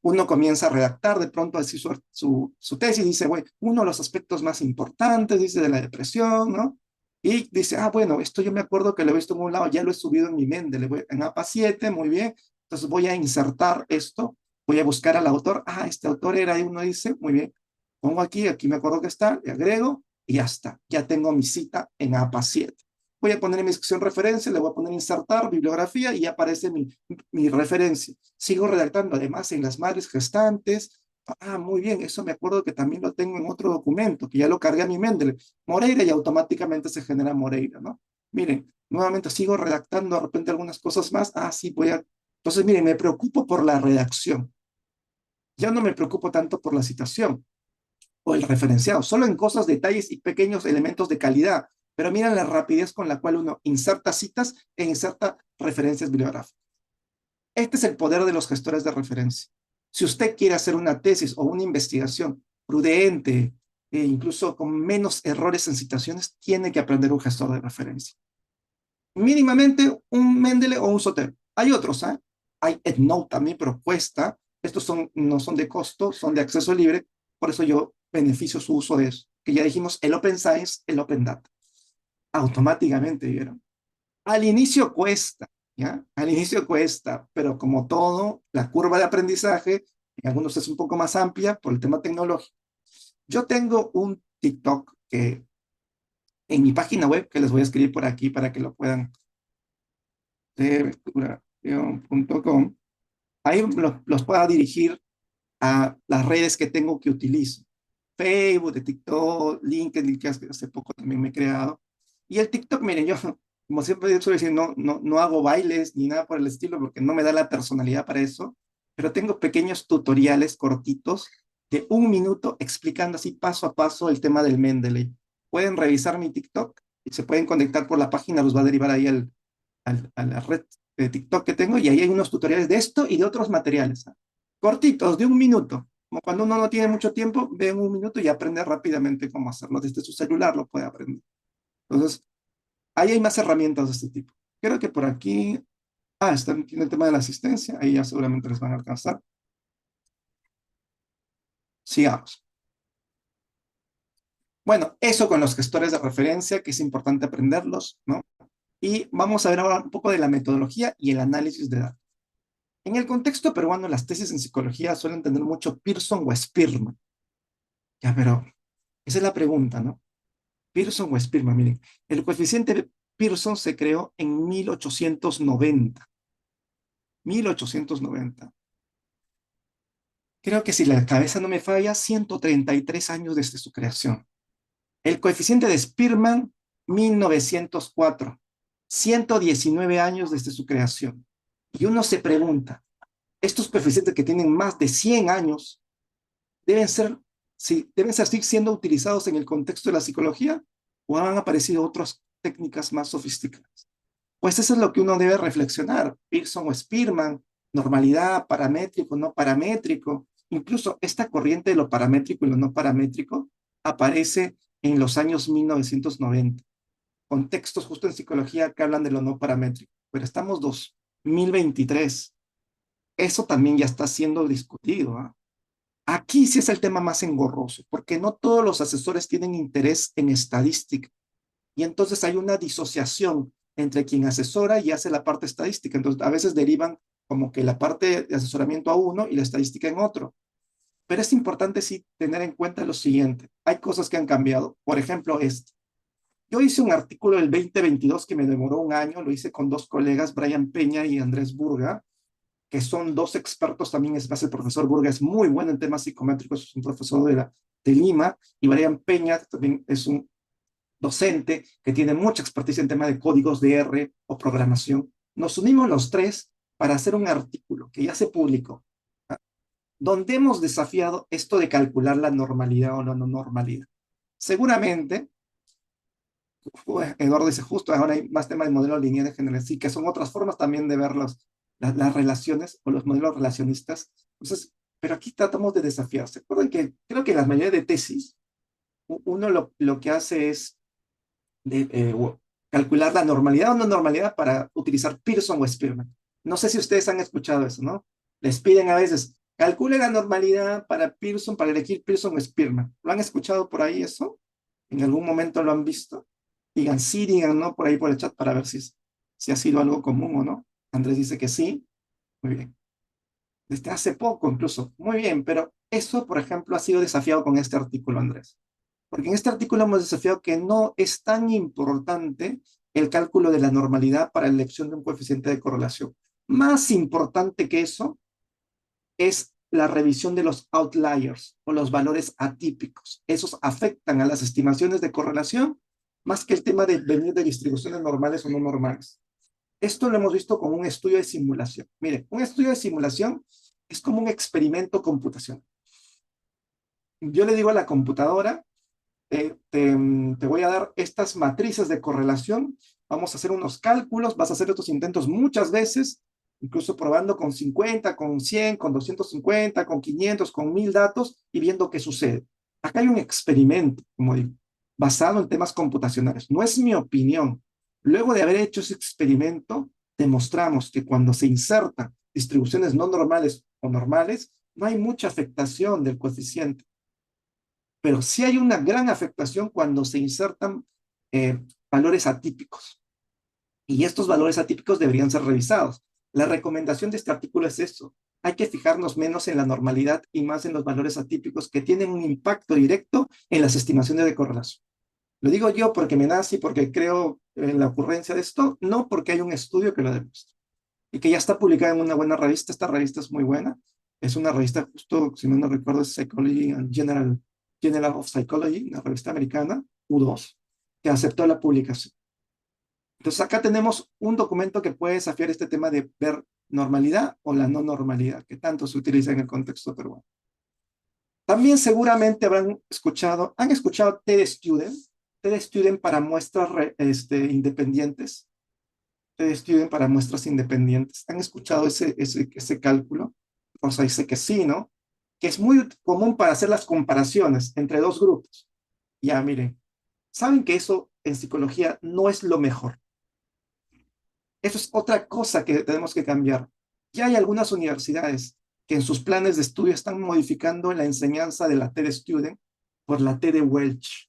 Uno comienza a redactar de pronto así su tesis, dice, bueno, uno de los aspectos más importantes, dice, de la depresión, ¿no? Y dice, ah, bueno, esto yo me acuerdo que lo he visto en un lado, ya lo he subido en mi Mendeley, en APA 7, muy bien, entonces voy a insertar esto, voy a buscar al autor, ah, este autor era, y uno dice, muy bien, pongo aquí, aquí me acuerdo que está, le agrego, y ya está, ya tengo mi cita en APA 7. Voy a poner en mi sección referencia, le voy a poner insertar, bibliografía, y ya aparece mi referencia. Sigo redactando además en las madres gestantes. Ah, muy bien, eso me acuerdo que también lo tengo en otro documento, que ya lo cargué a mi Mendeley. Moreira y automáticamente se genera Moreira, ¿no? Miren, nuevamente sigo redactando de repente algunas cosas más. Ah, sí, voy a... Entonces, miren, me preocupo por la redacción. Ya no me preocupo tanto por la citación o el referenciado, solo en cosas, detalles y pequeños elementos de calidad. Pero miren la rapidez con la cual uno inserta citas e inserta referencias bibliográficas. Este es el poder de los gestores de referencia. Si usted quiere hacer una tesis o una investigación prudente e incluso con menos errores en citaciones, tiene que aprender un gestor de referencia. Mínimamente un Mendeley o un Sotero. Hay otros, ¿eh? Hay EndNote también, pero cuesta. Estos no son de costo, son de acceso libre. Por eso yo beneficio su uso de eso. Que ya dijimos, el Open Science, el Open Data. Automáticamente, ¿vieron? Al inicio cuesta, ¿ya? Al inicio cuesta, pero como todo, la curva de aprendizaje en algunos es un poco más amplia por el tema tecnológico. Yo tengo un TikTok que en mi página web, que les voy a escribir por aquí para que lo puedan ver, curación.com, ahí los pueda dirigir a las redes que tengo que utilizo. Facebook, de TikTok, LinkedIn, que hace poco también me he creado. Y el TikTok, miren, yo, como siempre suelo decir, no hago bailes ni nada por el estilo porque no me da la personalidad para eso, pero tengo pequeños tutoriales cortitos de 1 minuto explicando así paso a paso el tema del Mendeley. Pueden revisar mi TikTok y se pueden conectar por la página, los va a derivar ahí a la red de TikTok que tengo y ahí hay unos tutoriales de esto y de otros materiales, ¿eh? Cortitos, de 1 minuto. Como cuando uno no tiene mucho tiempo, ve en 1 minuto y aprende rápidamente cómo hacerlo. Desde su celular lo puede aprender. Entonces, ahí hay más herramientas de este tipo. Creo que por aquí, están viendo el tema de la asistencia, ahí ya seguramente les van a alcanzar. Sigamos. Bueno, eso con los gestores de referencia, que es importante aprenderlos, ¿no? Y vamos a ver ahora un poco de la metodología y el análisis de datos. En el contexto peruano, las tesis en psicología suelen tener mucho Pearson o Spearman. Ya, pero esa es la pregunta, ¿no? Pearson o Spearman, miren, el coeficiente de Pearson se creó en 1890. 1890. Creo que si la cabeza no me falla, 133 años desde su creación. El coeficiente de Spearman, 1904. 119 años desde su creación. Y uno se pregunta, estos coeficientes que tienen más de 100 años, deben ser, sí, deben seguir siendo utilizados en el contexto de la psicología o han aparecido otras técnicas más sofisticadas. Pues eso es lo que uno debe reflexionar. Pearson o Spearman, normalidad, paramétrico, no paramétrico. Incluso esta corriente de lo paramétrico y lo no paramétrico aparece en los años 1990. Contextos justo en psicología que hablan de lo no paramétrico. Pero estamos 2023. Eso también ya está siendo discutido, ¿eh? Aquí sí es el tema más engorroso, porque no todos los asesores tienen interés en estadística. Y entonces hay una disociación entre quien asesora y hace la parte estadística. Entonces a veces derivan como que la parte de asesoramiento a uno y la estadística en otro. Pero es importante sí tener en cuenta lo siguiente. Hay cosas que han cambiado. Por ejemplo, yo hice un artículo el 2022 que me demoró un año. Lo hice con dos colegas, Brian Peña y Andrés Burga, que son dos expertos también. Es más, el profesor Burga es muy bueno en temas psicométricos, es un profesor de Lima, y Brian Peña también es un docente que tiene mucha expertise en tema de códigos de R o programación. Nos unimos los tres para hacer un artículo que ya se publicó, ¿ah? Donde hemos desafiado esto de calcular la normalidad o la no normalidad. Seguramente, Eduardo dice, justo ahora hay más temas de modelos lineales generales, sí, que son otras formas también de ver las relaciones o los modelos relacionistas. Entonces, pero aquí tratamos de desafiarse. Recuerden que creo que en la mayoría de tesis, uno lo que hace es de calcular la normalidad o no normalidad para utilizar Pearson o Spearman. No sé si ustedes han escuchado eso, ¿no? Les piden a veces, calcule la normalidad para Pearson, para elegir Pearson o Spearman. ¿Lo han escuchado por ahí eso? ¿En algún momento lo han visto? Digan sí, digan no por ahí por el chat para ver si ha sido algo común o no. Andrés dice que sí. Muy bien. Desde hace poco incluso. Muy bien, pero eso, por ejemplo, ha sido desafiado con este artículo, Andrés. Porque en este artículo hemos desafiado que no es tan importante el cálculo de la normalidad para la elección de un coeficiente de correlación. Más importante que eso es la revisión de los outliers o los valores atípicos. Esos afectan a las estimaciones de correlación más que el tema de venir de distribuciones normales o no normales. Esto lo hemos visto con un estudio de simulación. Mire, un estudio de simulación es como un experimento computacional. Yo le digo a la computadora, te voy a dar estas matrices de correlación, vamos a hacer unos cálculos, vas a hacer estos intentos muchas veces, incluso probando con 50, con 100, con 250, con 500, con 1000 datos y viendo qué sucede. Acá hay un experimento, como digo, basado en temas computacionales. No es mi opinión. Luego de haber hecho ese experimento, demostramos que cuando se insertan distribuciones no normales o normales, no hay mucha afectación del coeficiente, pero sí hay una gran afectación cuando se insertan valores atípicos. Y estos valores atípicos deberían ser revisados. La recomendación de este artículo es eso. Hay que fijarnos menos en la normalidad y más en los valores atípicos que tienen un impacto directo en las estimaciones de correlación. Lo digo yo porque me nace y porque creo en la ocurrencia de esto, no porque hay un estudio que lo demuestre. Y que ya está publicada en una buena revista. Esta revista es muy buena. Es una revista, justo, si no recuerdo, es Psychology and General of Psychology, una revista americana, U2, que aceptó la publicación. Entonces acá tenemos un documento que puede desafiar este tema de ver normalidad o la no normalidad, que tanto se utiliza en el contexto peruano. También seguramente han escuchado TED Student para muestras independientes, TED Student para muestras independientes. ¿Han escuchado ese cálculo? O sea, dice que sí, ¿no? Que es muy común para hacer las comparaciones entre dos grupos. Ya, miren, saben que eso en psicología no es lo mejor. Eso es otra cosa que tenemos que cambiar. Ya hay algunas universidades que en sus planes de estudio están modificando la enseñanza de la TED Student por la T de Welch,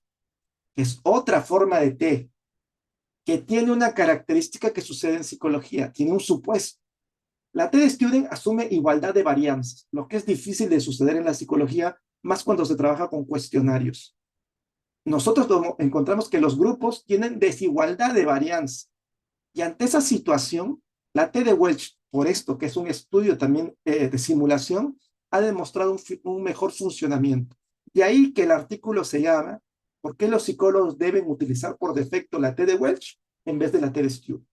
que es otra forma de T, que tiene una característica que sucede en psicología, tiene un supuesto. La TED Student asume igualdad de varianzas, lo que es difícil de suceder en la psicología, más cuando se trabaja con cuestionarios. Nosotros encontramos que los grupos tienen desigualdad de varianza. Y ante esa situación, la T de Welch, por esto, que es un estudio también de simulación, ha demostrado un mejor funcionamiento. De ahí que el artículo se llama ¿por qué los psicólogos deben utilizar por defecto la T de Welch en vez de la T de Student?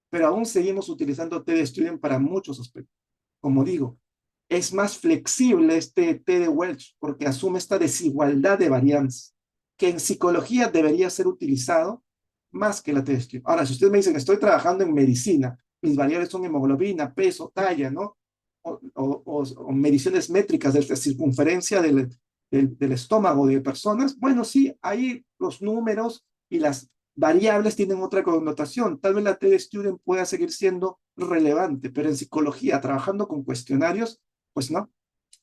Pero aún seguimos utilizando T de Student para muchos aspectos. Como digo, es más flexible este T de Welch porque asume esta desigualdad de varianza que en psicología debería ser utilizado más que la T de Student. Ahora, si ustedes me dicen, estoy trabajando en medicina, mis variables son hemoglobina, peso, talla, ¿no? O mediciones métricas de la circunferencia del estómago de personas, bueno, sí, ahí los números y las variables tienen otra connotación. Tal vez la TED Student pueda seguir siendo relevante, pero en psicología, trabajando con cuestionarios, pues no.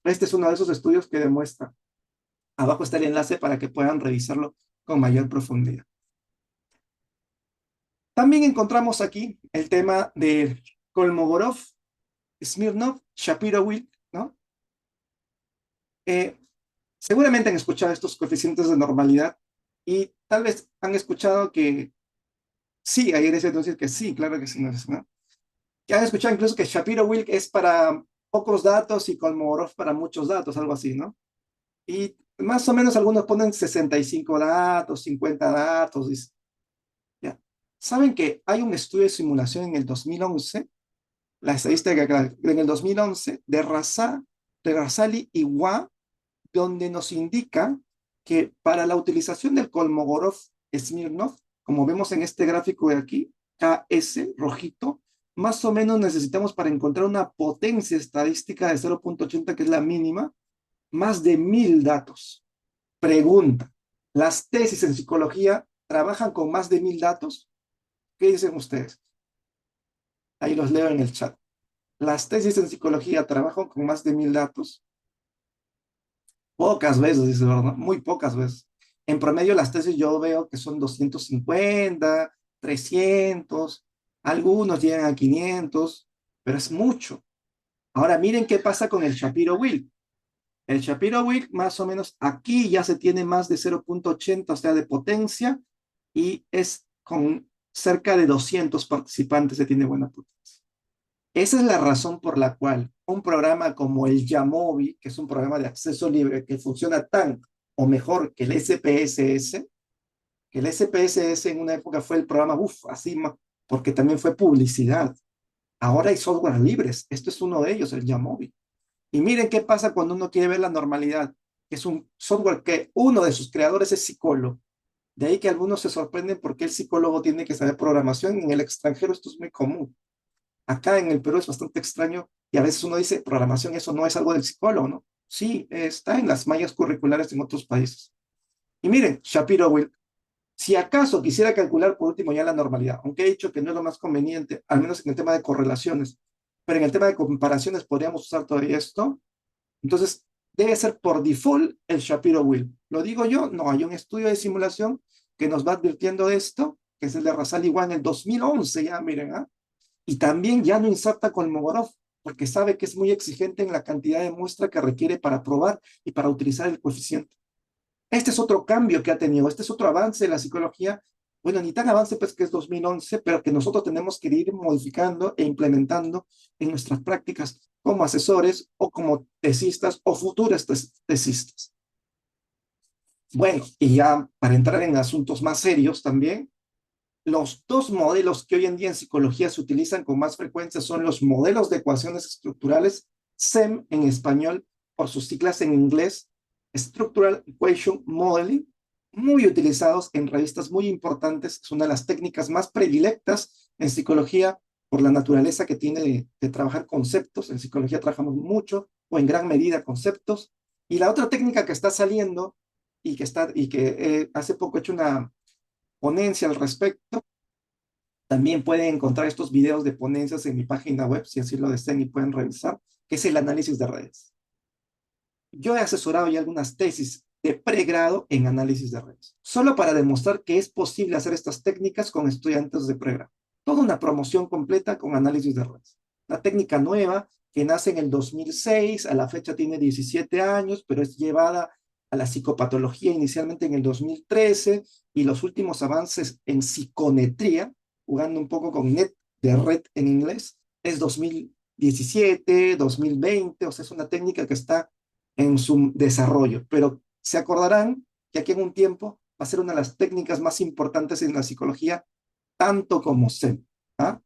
Este es uno de esos estudios que demuestra. Abajo está el enlace para que puedan revisarlo con mayor profundidad. También encontramos aquí el tema de Kolmogorov, Smirnov, Shapiro-Wilk, ¿no? Seguramente han escuchado estos coeficientes de normalidad y tal vez han escuchado que sí, hay ese entonces que sí, claro que sí, ¿no? Que han escuchado incluso que Shapiro-Wilk es para pocos datos y Kolmogorov para muchos datos, algo así, ¿no? Y más o menos algunos ponen 65 datos, 50 datos. ¿Ya? ¿Saben que hay un estudio de simulación en el 2011? La estadística que en el 2011 de Razali y Wa, donde nos indica que para la utilización del Kolmogorov-Smirnov, como vemos en este gráfico de aquí, KS rojito, más o menos necesitamos para encontrar una potencia estadística de 0.80, que es la mínima, más de 1000 datos. Pregunta, ¿las tesis en psicología trabajan con más de 1000 datos? ¿Qué dicen ustedes? Ahí los leo en el chat. Las tesis en psicología trabajan con más de 1000 datos. Pocas veces, dice, ¿verdad? Muy pocas veces. En promedio, las tesis yo veo que son 250, 300, algunos llegan a 500, pero es mucho. Ahora miren qué pasa con el Shapiro-Wilk. El Shapiro-Wilk, más o menos, aquí ya se tiene más de 0,80, o sea, de potencia, y es con cerca de 200 participantes se tiene buena potencia. Esa es la razón por la cual un programa como el Yamovi, que es un programa de acceso libre que funciona tan o mejor que el SPSS, que el SPSS en una época fue el programa, así, porque también fue publicidad. Ahora hay software libres. Esto es uno de ellos, el Yamovi. Y miren qué pasa cuando uno quiere ver la normalidad, que es un software que uno de sus creadores es psicólogo. De ahí que algunos se sorprenden porque el psicólogo tiene que saber programación. En el extranjero esto es muy común. Acá en el Perú es bastante extraño y a veces uno dice, programación, eso no es algo del psicólogo, ¿no? Sí, está en las mallas curriculares en otros países. Y miren, Shapiro Will, si acaso quisiera calcular por último ya la normalidad, aunque he dicho que no es lo más conveniente, al menos en el tema de correlaciones, pero en el tema de comparaciones podríamos usar todavía esto, entonces debe ser por default el Shapiro Will. ¿Lo digo yo? No, hay un estudio de simulación que nos va advirtiendo de esto, que es el de Razal igual en el 2011, ya miren, ¿ah? Y también ya no inserta con Kolmogorov, porque sabe que es muy exigente en la cantidad de muestra que requiere para probar y para utilizar el coeficiente. Este es otro cambio que ha tenido, este es otro avance de la psicología, bueno, ni tan avance pues que es 2011, pero que nosotros tenemos que ir modificando e implementando en nuestras prácticas como asesores o como tesistas o futuras tesistas. Bueno, y ya para entrar en asuntos más serios también, los dos modelos que hoy en día en psicología se utilizan con más frecuencia son los modelos de ecuaciones estructurales, SEM en español, por sus siglas en inglés, Structural Equation Modeling, muy utilizados en revistas muy importantes. Es una de las técnicas más predilectas en psicología por la naturaleza que tiene de trabajar conceptos. En psicología trabajamos mucho o en gran medida conceptos. Y la otra técnica que está saliendo y que hace poco he hecho una ponencia al respecto. También pueden encontrar estos videos de ponencias en mi página web, si así lo desean y pueden revisar, que es el análisis de redes. Yo he asesorado ya algunas tesis de pregrado en análisis de redes, solo para demostrar que es posible hacer estas técnicas con estudiantes de pregrado. Toda una promoción completa con análisis de redes. La técnica nueva, que nace en el 2006, a la fecha tiene 17 años, pero es llevada a la psicopatología inicialmente en el 2013 y los últimos avances en psiconetría, jugando un poco con net de red en inglés, es 2017, 2020, o sea, es una técnica que está en su desarrollo, pero se acordarán que aquí en un tiempo va a ser una de las técnicas más importantes en la psicología, tanto como SEM. ¿Ah?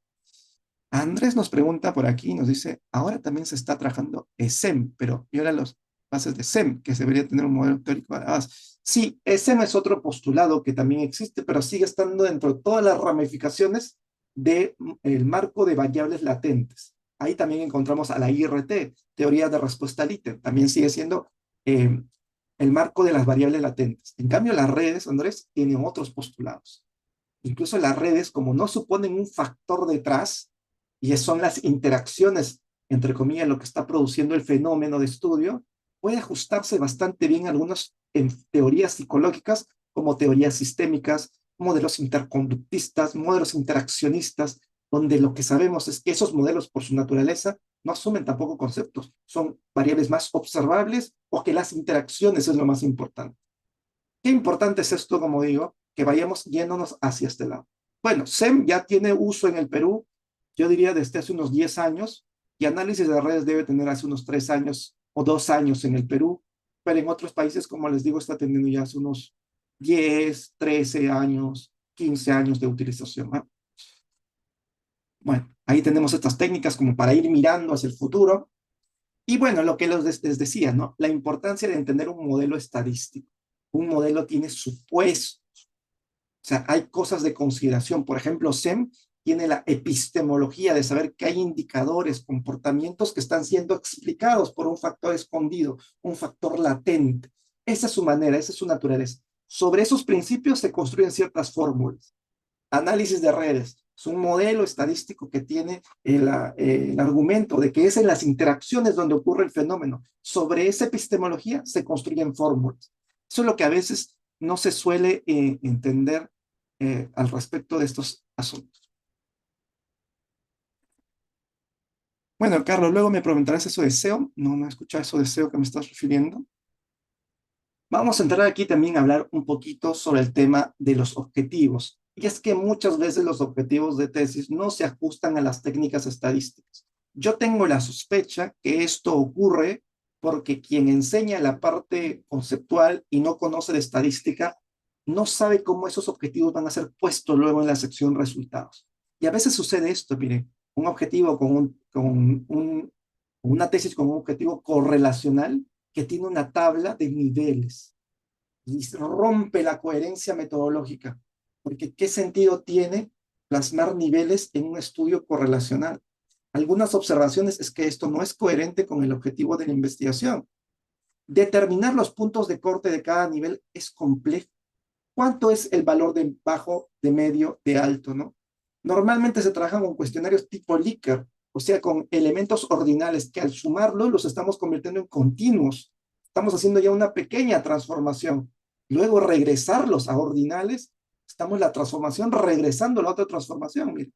Andrés nos pregunta por aquí, nos dice, ahora también se está trabajando SEM, pero y ahora los bases de SEM, que se debería tener un modelo teórico para base. Sí, SEM es otro postulado que también existe, pero sigue estando dentro de todas las ramificaciones del marco de variables latentes. Ahí también encontramos a la IRT, teoría de respuesta al ítem, también sigue siendo eh, el marco de las variables latentes. En cambio, las redes, Andrés, tienen otros postulados. Incluso las redes, como no suponen un factor detrás, y son las interacciones, entre comillas, lo que está produciendo el fenómeno de estudio, puede ajustarse bastante bien a algunas en teorías psicológicas, como teorías sistémicas, modelos interconductistas, modelos interaccionistas, donde lo que sabemos es que esos modelos, por su naturaleza, no asumen tampoco conceptos, son variables más observables o que las interacciones es lo más importante. Qué importante es esto, como digo, que vayamos yéndonos hacia este lado. Bueno, SEM ya tiene uso en el Perú, yo diría desde hace unos 10 años, y análisis de redes debe tener hace unos 3 años o 2 años en el Perú, pero en otros países, como les digo, está teniendo ya hace unos 10, 13 años, 15 años de utilización. ¿Eh? Bueno, ahí tenemos estas técnicas como para ir mirando hacia el futuro. Y bueno, lo que les decía, ¿no? La importancia de entender un modelo estadístico. Un modelo tiene supuestos. O sea, hay cosas de consideración. Por ejemplo, SEM tiene la epistemología de saber que hay indicadores, comportamientos que están siendo explicados por un factor escondido, un factor latente. Esa es su manera, esa es su naturaleza. Sobre esos principios se construyen ciertas fórmulas. Análisis de redes. Es un modelo estadístico que tiene el argumento de que es en las interacciones donde ocurre el fenómeno. Sobre esa epistemología se construyen fórmulas. Eso es lo que a veces no se suele entender al respecto de estos asuntos. Bueno, Carlos, luego me preguntarás eso de SEO. No, no he escuchado eso de SEO que me estás refiriendo. Vamos a entrar aquí también a hablar un poquito sobre el tema de los objetivos. Y es que muchas veces los objetivos de tesis no se ajustan a las técnicas estadísticas. Yo tengo la sospecha que esto ocurre porque quien enseña la parte conceptual y no conoce de estadística no sabe cómo esos objetivos van a ser puestos luego en la sección resultados. Y a veces sucede esto, mire, un objetivo una tesis con un objetivo correlacional que tiene una tabla de niveles y rompe la coherencia metodológica, porque ¿qué sentido tiene plasmar niveles en un estudio correlacional? Algunas observaciones es que esto no es coherente con el objetivo de la investigación. Determinar los puntos de corte de cada nivel es complejo. ¿Cuánto es el valor de bajo, de medio, de alto, no? Normalmente se trabajan con cuestionarios tipo Likert, o sea, con elementos ordinales que al sumarlos los estamos convirtiendo en continuos. Estamos haciendo ya una pequeña transformación. Luego regresarlos a ordinales, estamos la transformación regresando a la otra transformación. Mire.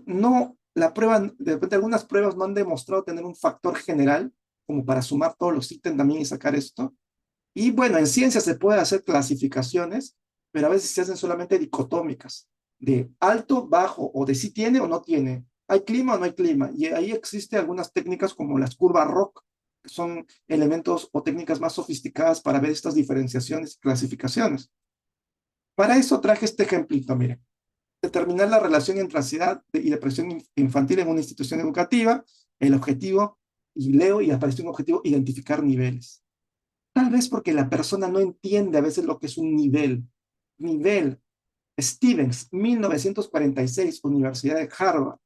No, la prueba, de repente algunas pruebas no han demostrado tener un factor general como para sumar todos los ítems también y sacar esto. Y bueno, en ciencia se puede hacer clasificaciones, pero a veces se hacen solamente dicotómicas, de alto, bajo, o de si tiene o no tiene. ¿Hay clima o no hay clima? Y ahí existen algunas técnicas como las curvas ROC, que son elementos o técnicas más sofisticadas para ver estas diferenciaciones y clasificaciones. Para eso traje este ejemplito, miren. Determinar la relación entre ansiedad y depresión infantil en una institución educativa, el objetivo, y leo y aparece un objetivo, identificar niveles. Tal vez porque la persona no entiende a veces lo que es un nivel. Nivel. Stevens, 1946, Universidad de Harvard.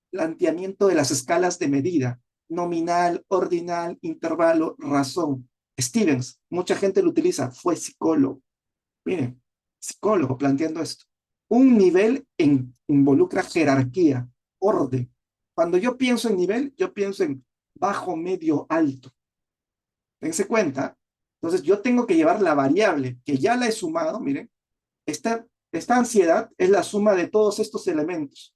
Planteamiento de las escalas de medida. Nominal, ordinal, intervalo, razón. Stevens, mucha gente lo utiliza, fue psicólogo. Miren, psicólogo planteando esto. Un nivel involucra jerarquía, orden. Cuando yo pienso en nivel, yo pienso en bajo, medio, alto. Dense cuenta. Entonces yo tengo que llevar la variable que ya la he sumado. Miren, esta ansiedad es la suma de todos estos elementos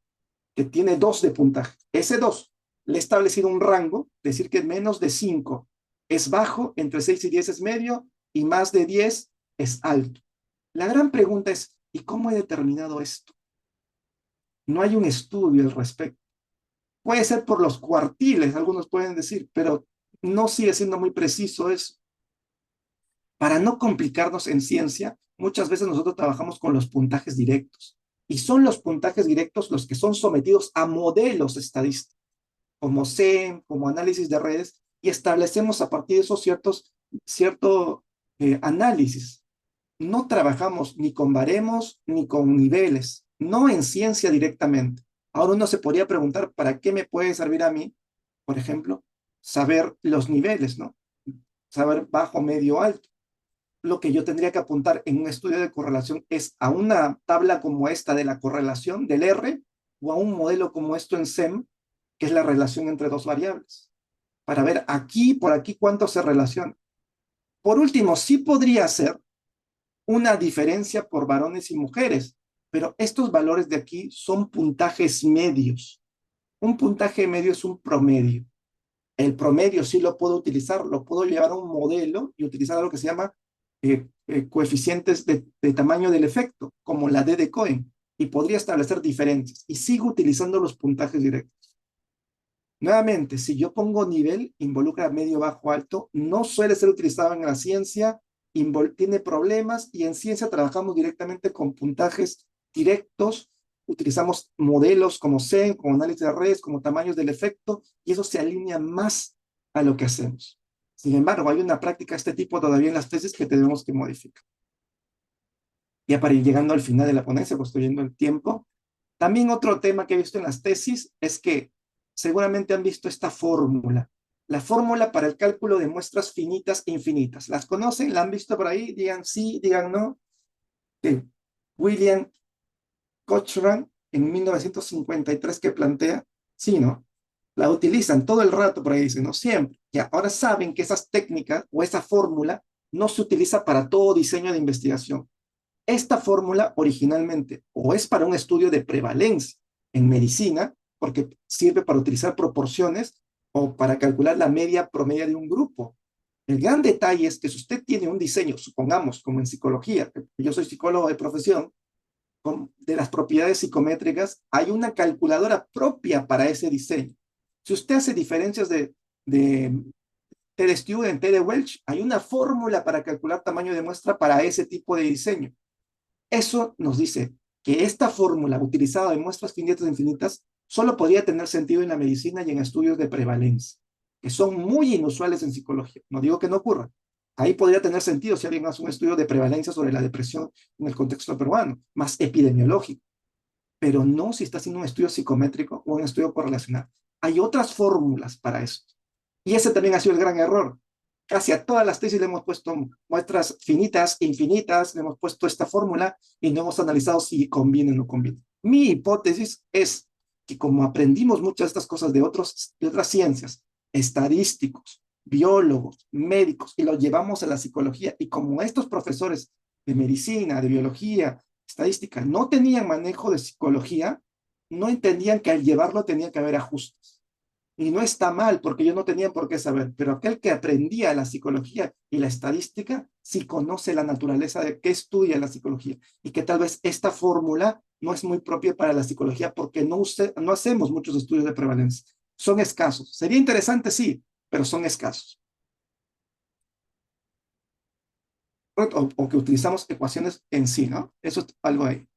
que tiene 2 de puntaje. Ese 2 le he establecido un rango, decir que menos de 5 es bajo, entre 6 y 10 es medio y más de 10 es alto. La gran pregunta es, ¿y cómo he determinado esto? No hay un estudio al respecto. Puede ser por los cuartiles, algunos pueden decir, pero no sigue siendo muy preciso eso. Para no complicarnos en ciencia, muchas veces nosotros trabajamos con los puntajes directos. Y son los puntajes directos los que son sometidos a modelos estadísticos, como SEM, como análisis de redes, y establecemos a partir de esos cierto análisis. No trabajamos ni con baremos ni con niveles, no en ciencia directamente. Ahora uno se podría preguntar, ¿para qué me puede servir a mí, por ejemplo, saber los niveles, ¿no? Saber bajo, medio, alto. Lo que yo tendría que apuntar en un estudio de correlación es a una tabla como esta de la correlación del R o a un modelo como esto en SEM, que es la relación entre dos variables, para ver aquí, por aquí, cuánto se relaciona. Por último, sí podría ser una diferencia por varones y mujeres, pero estos valores de aquí son puntajes medios. Un puntaje medio es un promedio. El promedio sí lo puedo utilizar, lo puedo llevar a un modelo y utilizar algo que se llama coeficientes de tamaño del efecto, como la D de Cohen, y podría establecer diferencias. Y sigo utilizando los puntajes directos. Nuevamente, si yo pongo nivel, involucra medio, bajo, alto, no suele ser utilizado en la ciencia, tiene problemas y en ciencia trabajamos directamente con puntajes directos, utilizamos modelos como SEM, como análisis de redes, como tamaños del efecto, y eso se alinea más a lo que hacemos. Sin embargo, hay una práctica de este tipo todavía en las tesis que tenemos que modificar. Ya para ir llegando al final de la ponencia, pues estoy viendo el tiempo. También otro tema que he visto en las tesis es que seguramente han visto esta fórmula. La fórmula para el cálculo de muestras finitas e infinitas. ¿Las conocen? ¿La han visto por ahí? Digan sí, digan no. De William Cochran en 1953 que plantea, sí, ¿no? La utilizan todo el rato por ahí, dicen, no siempre. Ya, ahora saben que esas técnicas o esa fórmula no se utiliza para todo diseño de investigación. Esta fórmula originalmente o es para un estudio de prevalencia en medicina, porque sirve para utilizar proporciones o para calcular la media promedia de un grupo. El gran detalle es que si usted tiene un diseño, supongamos como en psicología, yo soy psicólogo de profesión, de las propiedades psicométricas, hay una calculadora propia para ese diseño. Si usted hace diferencias de T de Student, T de Welch, hay una fórmula para calcular tamaño de muestra para ese tipo de diseño. Eso nos dice que esta fórmula utilizada en muestras finitas e infinitas solo podría tener sentido en la medicina y en estudios de prevalencia, que son muy inusuales en psicología. No digo que no ocurra. Ahí podría tener sentido si alguien hace un estudio de prevalencia sobre la depresión en el contexto peruano, más epidemiológico, pero no si está haciendo un estudio psicométrico o un estudio correlacional. Hay otras fórmulas para eso. Y ese también ha sido el gran error. Casi a todas las tesis le hemos puesto muestras finitas, infinitas, le hemos puesto esta fórmula y no hemos analizado si conviene o no conviene. Mi hipótesis es que como aprendimos muchas de estas cosas de otras ciencias, estadísticos, biólogos, médicos, y lo llevamos a la psicología, y como estos profesores de medicina, de biología, estadística, no tenían manejo de psicología, no entendían que al llevarlo tenía que haber ajustes. Y no está mal, porque ellos no tenían por qué saber, pero aquel que aprendía la psicología y la estadística, sí conoce la naturaleza de qué estudia la psicología y que tal vez esta fórmula no es muy propia para la psicología porque no hacemos muchos estudios de prevalencia. Son escasos. Sería interesante, sí, pero son escasos. O que utilizamos ecuaciones en sí, ¿no? Eso es algo ahí.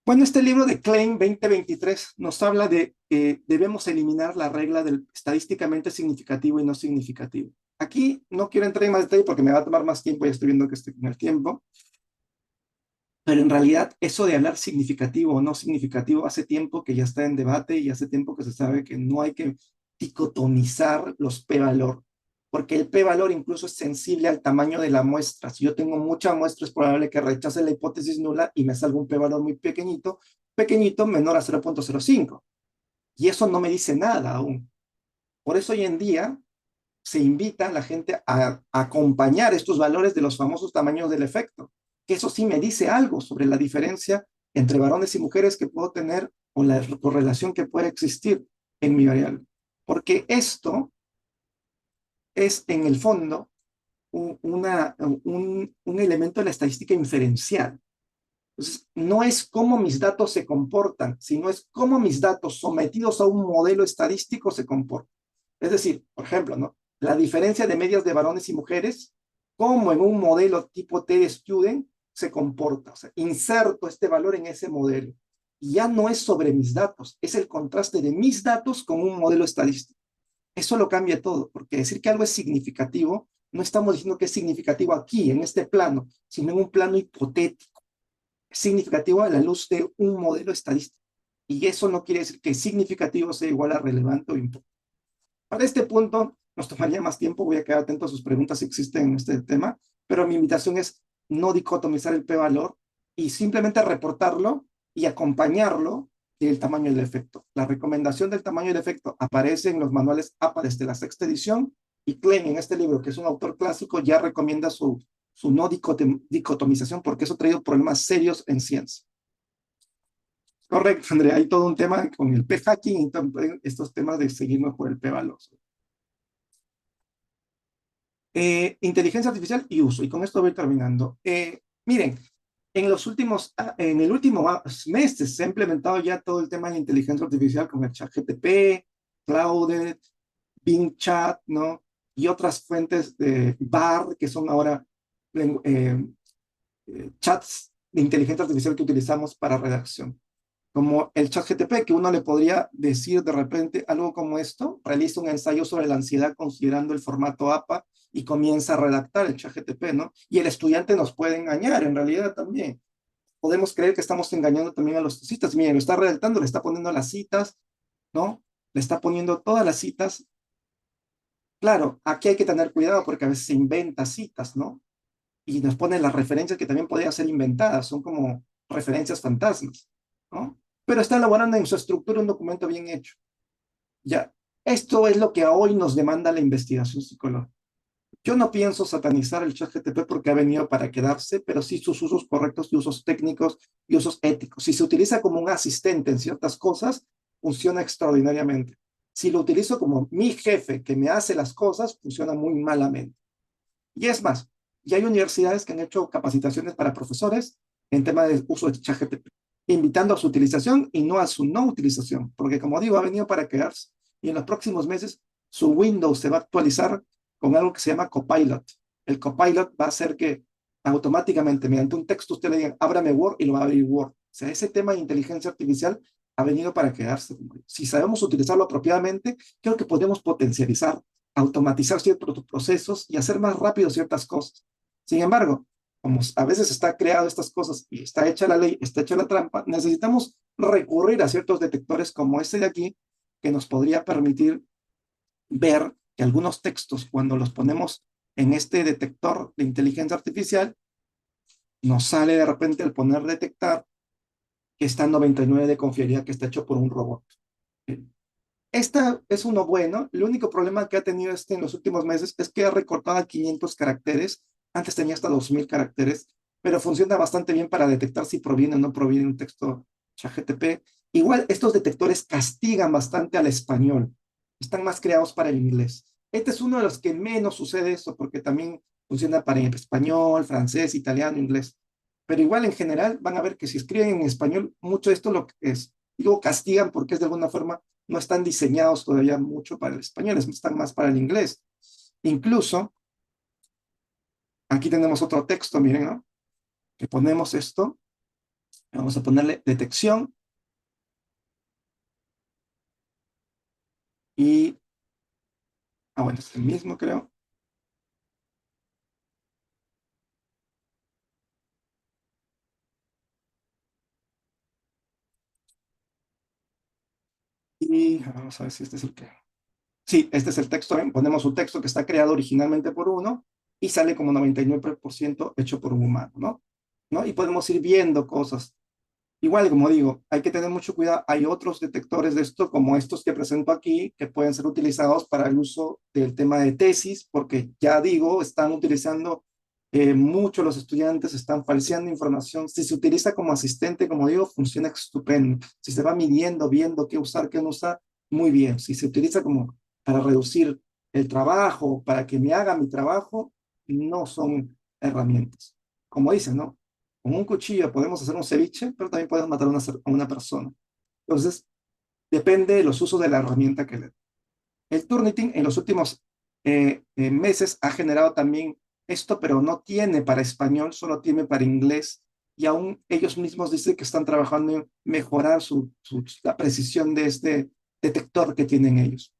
Bueno, este libro de Klein 2023 nos habla de que debemos eliminar la regla del estadísticamente significativo y no significativo. Aquí no quiero entrar en más detalle porque me va a tomar más tiempo, ya estoy viendo que estoy con el tiempo, pero en realidad eso de hablar significativo o no significativo hace tiempo que ya está en debate y hace tiempo que se sabe que no hay que dicotomizar los p-valor, porque el p-valor incluso es sensible al tamaño de la muestra. Si yo tengo mucha muestra, es probable que rechace la hipótesis nula y me salga un p-valor muy pequeñito, pequeñito menor a 0.05. Y eso no me dice nada aún. Por eso hoy en día se invita a la gente a acompañar estos valores de los famosos tamaños del efecto, que eso sí me dice algo sobre la diferencia entre varones y mujeres que puedo tener o la correlación que puede existir en mi variable. Porque esto es en el fondo un elemento de la estadística inferencial. Entonces, no es cómo mis datos se comportan, sino es cómo mis datos sometidos a un modelo estadístico se comportan. Es decir, por ejemplo, ¿no? La diferencia de medias de varones y mujeres, cómo en un modelo tipo T de Student se comporta. O sea, inserto este valor en ese modelo. Y ya no es sobre mis datos, es el contraste de mis datos con un modelo estadístico. Eso lo cambia todo, porque decir que algo es significativo, no estamos diciendo que es significativo aquí, en este plano, sino en un plano hipotético. Es significativo a la luz de un modelo estadístico. Y eso no quiere decir que significativo sea igual a relevante o importante. Para este punto nos tomaría más tiempo, voy a quedar atento a sus preguntas si existen en este tema, pero mi invitación es no dicotomizar el p-valor y simplemente reportarlo y acompañarlo del tamaño del efecto. La recomendación del tamaño del efecto aparece en los manuales APA desde la sexta edición y Klein en este libro, que es un autor clásico, ya recomienda su no dicotomización porque eso ha traído problemas serios en ciencia. Correcto, Andrea, hay todo un tema con el p-hacking y estos temas de seguirnos por el p-valor. Inteligencia artificial y uso. Y con esto voy terminando. Miren, en el último meses se ha implementado ya todo el tema de inteligencia artificial con el ChatGPT, Claude, Bing Chat, ¿no? Y otras fuentes de BAR, que son ahora chats de inteligencia artificial que utilizamos para redacción. Como el ChatGPT, que uno le podría decir de repente algo como esto, realiza un ensayo sobre la ansiedad considerando el formato APA y comienza a redactar el ChatGPT, ¿no? Y el estudiante nos puede engañar en realidad también. Podemos creer que estamos engañando también a los citas. Miren, lo está redactando, le está poniendo las citas, ¿no? Le está poniendo todas las citas. Claro, aquí hay que tener cuidado porque a veces se inventa citas, ¿no? Y nos pone las referencias que también podrían ser inventadas, son como referencias fantasmas. ¿no? Pero está elaborando en su estructura un documento bien hecho. Ya, esto es lo que hoy nos demanda la investigación psicológica. Yo no pienso satanizar el ChatGPT porque ha venido para quedarse, pero sí sus usos correctos y usos técnicos y usos éticos. Si se utiliza como un asistente en ciertas cosas, funciona extraordinariamente. Si lo utilizo como mi jefe que me hace las cosas, funciona muy malamente. Y es más, ya hay universidades que han hecho capacitaciones para profesores en tema de uso de ChatGPT, invitando a su utilización y no a su no utilización, porque como digo, ha venido para quedarse. Y en los próximos meses su Windows se va a actualizar con algo que se llama Copilot. El Copilot va a hacer que automáticamente, mediante un texto, usted le diga, ábrame Word y lo va a abrir Word. O sea, ese tema de inteligencia artificial ha venido para quedarse. Si sabemos utilizarlo apropiadamente, creo que podemos potencializar, automatizar ciertos procesos y hacer más rápido ciertas cosas. Sin embargo, como a veces está creado estas cosas y está hecha la ley, está hecha la trampa, necesitamos recurrir a ciertos detectores como este de aquí, que nos podría permitir ver que algunos textos, cuando los ponemos en este detector de inteligencia artificial, nos sale de repente al poner detectar que está en 99 de confiabilidad, que está hecho por un robot. Esta es uno bueno. El único problema que ha tenido este en los últimos meses es que ha recortado a 500 caracteres. Antes tenía hasta 2000 caracteres, pero funciona bastante bien para detectar si proviene o no proviene un texto ChatGPT. Igual, estos detectores castigan bastante al español. Están más creados para el inglés. Este es uno de los que menos sucede eso, porque también funciona para español, francés, italiano, inglés. Pero igual, en general, van a ver que si escriben en español, mucho de esto lo que es, digo, castigan porque es de alguna forma no están diseñados todavía mucho para el español, están más para el inglés. Incluso, aquí tenemos otro texto, miren, ¿no? Que ponemos esto, vamos a ponerle detección y, bueno, es el mismo, creo. Y vamos a ver si este es el que... Sí, este es el texto, ¿ven? Ponemos un texto que está creado originalmente por uno y sale como 99% hecho por un humano, ¿no? ¿No? Y podemos ir viendo cosas. Igual, como digo, hay que tener mucho cuidado. Hay otros detectores de esto, como estos que presento aquí, que pueden ser utilizados para el uso del tema de tesis, porque ya digo, están utilizando mucho los estudiantes, están falseando información. Si se utiliza como asistente, como digo, funciona estupendo. Si se va midiendo, viendo qué usar, qué no usar, muy bien. Si se utiliza como para reducir el trabajo, para que me haga mi trabajo, no son herramientas. Como dicen, ¿no? Con un cuchillo podemos hacer un ceviche, pero también podemos matar a una persona. Entonces, depende de los usos de la herramienta que le dé. El Turnitin en los últimos meses ha generado también esto, pero no tiene para español, solo tiene para inglés. Y aún ellos mismos dicen que están trabajando en mejorar la precisión de este detector que tienen ellos.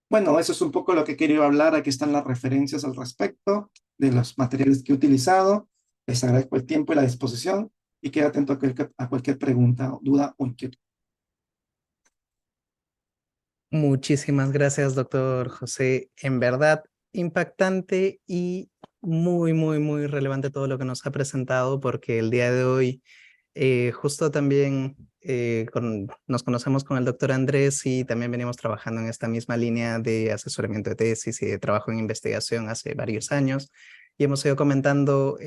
Bueno, eso es un poco lo que quería hablar. Aquí están las referencias al respecto de los materiales que he utilizado. Les agradezco el tiempo y la disposición y quedo atento a cualquier pregunta, duda o inquietud. Muchísimas gracias, doctor José. En verdad, impactante y muy relevante todo lo que nos ha presentado, porque el día de hoy justo también nos conocemos con el doctor Andrés y también venimos trabajando en esta misma línea de asesoramiento de tesis y de trabajo en investigación hace varios años. Y hemos ido comentando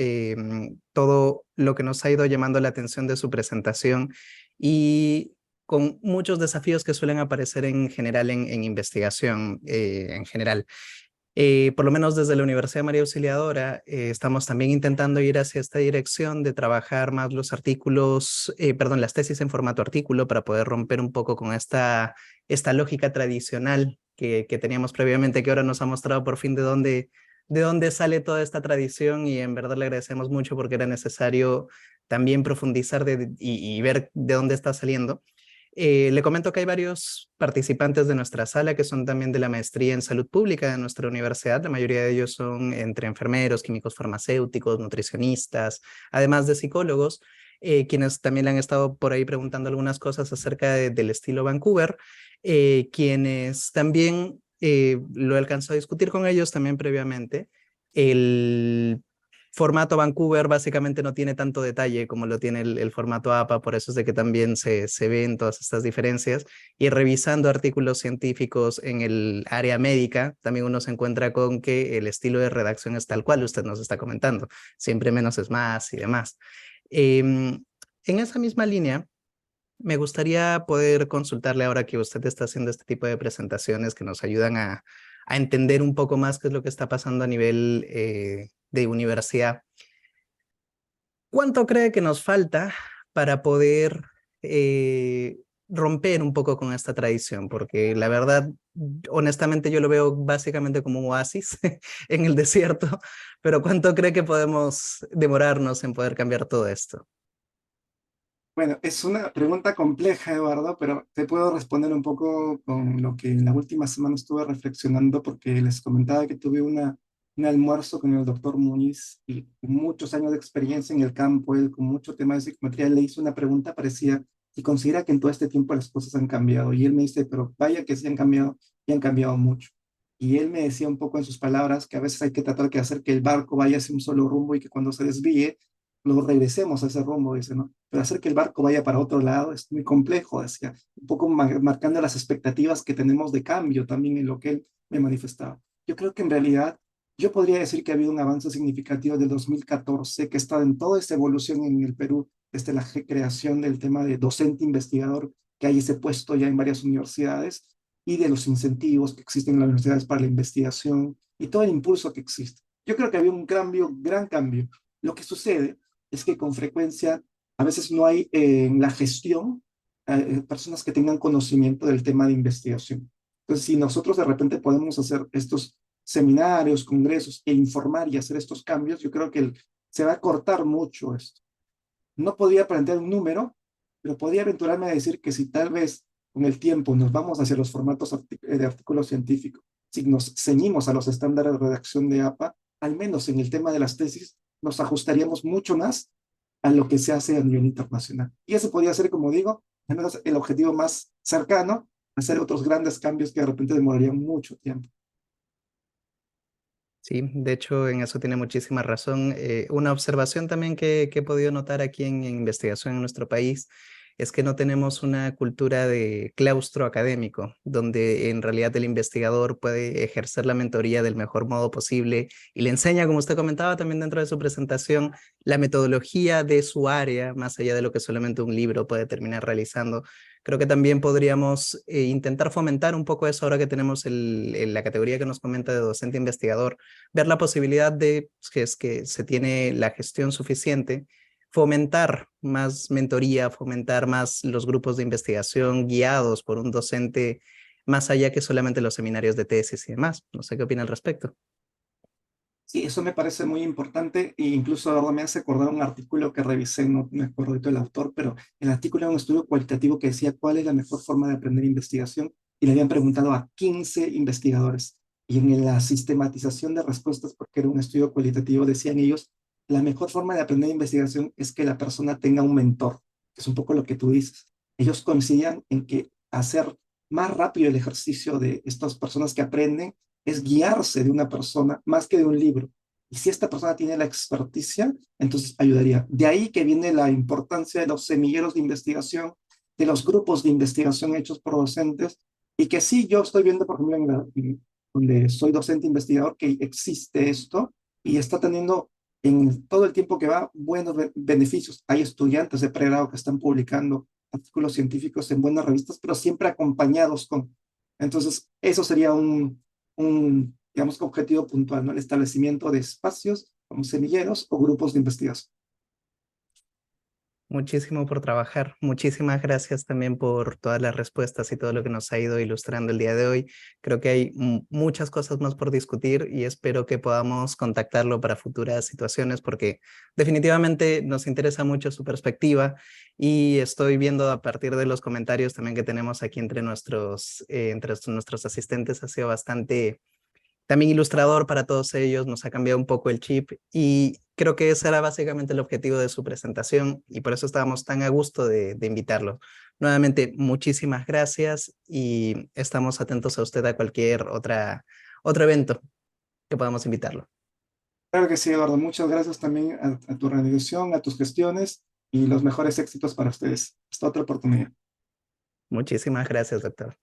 todo lo que nos ha ido llamando la atención de su presentación y con muchos desafíos que suelen aparecer en general en investigación en general. Por lo menos desde la Universidad María Auxiliadora, estamos también intentando ir hacia esta dirección de trabajar más los artículos, perdón, las tesis en formato artículo para poder romper un poco con esta lógica tradicional que teníamos previamente, que ahora nos ha mostrado por fin de dónde sale toda esta tradición y en verdad le agradecemos mucho porque era necesario también profundizar y ver de dónde está saliendo. Le comento que hay varios participantes de nuestra sala que son también de la maestría en salud pública de nuestra universidad. La mayoría de ellos son entre enfermeros, químicos farmacéuticos, nutricionistas, además de psicólogos, quienes también le han estado por ahí preguntando algunas cosas acerca del estilo Vancouver, quienes también lo he alcanzado a discutir con ellos también previamente. El formato Vancouver básicamente no tiene tanto detalle como lo tiene el formato APA, por eso es de que también se ven todas estas diferencias. Y revisando artículos científicos en el área médica, también uno se encuentra con que el estilo de redacción es tal cual usted nos está comentando, siempre menos es más y demás. En esa misma línea, me gustaría poder consultarle ahora que usted está haciendo este tipo de presentaciones que nos ayudan a entender un poco más qué es lo que está pasando a nivel de universidad. ¿Cuánto cree que nos falta para poder eh, romper un poco con esta tradición? Porque la verdad, honestamente, yo lo veo básicamente como un oasis en el desierto, pero ¿cuánto cree que podemos demorarnos en poder cambiar todo esto? Bueno, es una pregunta compleja, Eduardo, pero te puedo responder un poco con lo que en la última semana estuve reflexionando, porque les comentaba que tuve un almuerzo con el doctor Muñiz y con muchos años de experiencia en el campo, él con mucho tema de psicometría, le hice una pregunta parecida y considera que en todo este tiempo las cosas han cambiado. Y él me dice, pero vaya que sí han cambiado y han cambiado mucho. Y él me decía un poco en sus palabras que a veces hay que tratar de hacer que el barco vaya hacia un solo rumbo y que cuando se desvíe, luego regresemos a ese rumbo, dice, ¿no? Pero hacer que el barco vaya para otro lado es muy complejo, decía, un poco marcando las expectativas que tenemos de cambio también en lo que él me manifestaba. Yo creo que en realidad yo podría decir que ha habido un avance significativo del 2014 que está en toda esta evolución en el Perú, desde la creación del tema de docente investigador, que hay ese puesto ya en varias universidades, y de los incentivos que existen en las universidades para la investigación y todo el impulso que existe. Yo creo que había un cambio, gran cambio. Lo que sucede es que con frecuencia a veces no hay en la gestión personas que tengan conocimiento del tema de investigación. Entonces, si nosotros de repente podemos hacer estos seminarios, congresos e informar y hacer estos cambios, yo creo que se va a cortar mucho esto. No podría plantear un número, pero podría aventurarme a decir que si tal vez con el tiempo nos vamos hacia los formatos de artículos científicos, si nos ceñimos a los estándares de redacción de APA, al menos en el tema de las tesis, nos ajustaríamos mucho más a lo que se hace a nivel internacional. Y ese podría ser, como digo, al menos el objetivo más cercano, hacer otros grandes cambios que de repente demorarían mucho tiempo. Sí, de hecho, en eso tiene muchísima razón. Una observación también que he podido notar aquí en investigación en nuestro país es que no tenemos una cultura de claustro académico, donde en realidad el investigador puede ejercer la mentoría del mejor modo posible y le enseña, como usted comentaba también dentro de su presentación, la metodología de su área, más allá de lo que solamente un libro puede terminar realizando. Creo que también podríamos intentar fomentar un poco eso ahora que tenemos la categoría que nos comenta de docente investigador, ver la posibilidad de, que es que se tiene la gestión suficiente, fomentar más mentoría, fomentar más los grupos de investigación guiados por un docente, más allá que solamente los seminarios de tesis y demás. No sé qué opina al respecto. Sí, eso me parece muy importante e incluso ahora me hace acordar un artículo que revisé, no me acuerdo del autor, pero el artículo era un estudio cualitativo que decía cuál es la mejor forma de aprender investigación y le habían preguntado a 15 investigadores y en la sistematización de respuestas, porque era un estudio cualitativo, decían ellos, la mejor forma de aprender investigación es que la persona tenga un mentor, que es un poco lo que tú dices. Ellos coincidían en que hacer más rápido el ejercicio de estas personas que aprenden es guiarse de una persona más que de un libro. Y si esta persona tiene la experticia, entonces ayudaría. De ahí que viene la importancia de los semilleros de investigación, de los grupos de investigación hechos por docentes, y que sí, yo estoy viendo, por ejemplo, donde soy docente investigador, que existe esto y está teniendo en todo el tiempo que va buenos beneficios. Hay estudiantes de pregrado que están publicando artículos científicos en buenas revistas, pero siempre acompañados con. Entonces, eso sería digamos, objetivo puntual, ¿no? El establecimiento de espacios como semilleros o grupos de investigación. Muchísimo por trabajar. Muchísimas gracias también por todas las respuestas y todo lo que nos ha ido ilustrando el día de hoy. Creo que hay muchas cosas más por discutir y espero que podamos contactarlo para futuras situaciones porque definitivamente nos interesa mucho su perspectiva y estoy viendo a partir de los comentarios también que tenemos aquí entre nuestros asistentes ha sido bastante también ilustrador para todos ellos, nos ha cambiado un poco el chip y creo que ese era básicamente el objetivo de su presentación y por eso estábamos tan a gusto de invitarlo. Nuevamente, muchísimas gracias y estamos atentos a usted a cualquier otro evento que podamos invitarlo. Claro que sí, Eduardo. Muchas gracias también a tu organización, a tus gestiones y los mejores éxitos para ustedes. Hasta otra oportunidad. Muchísimas gracias, doctor.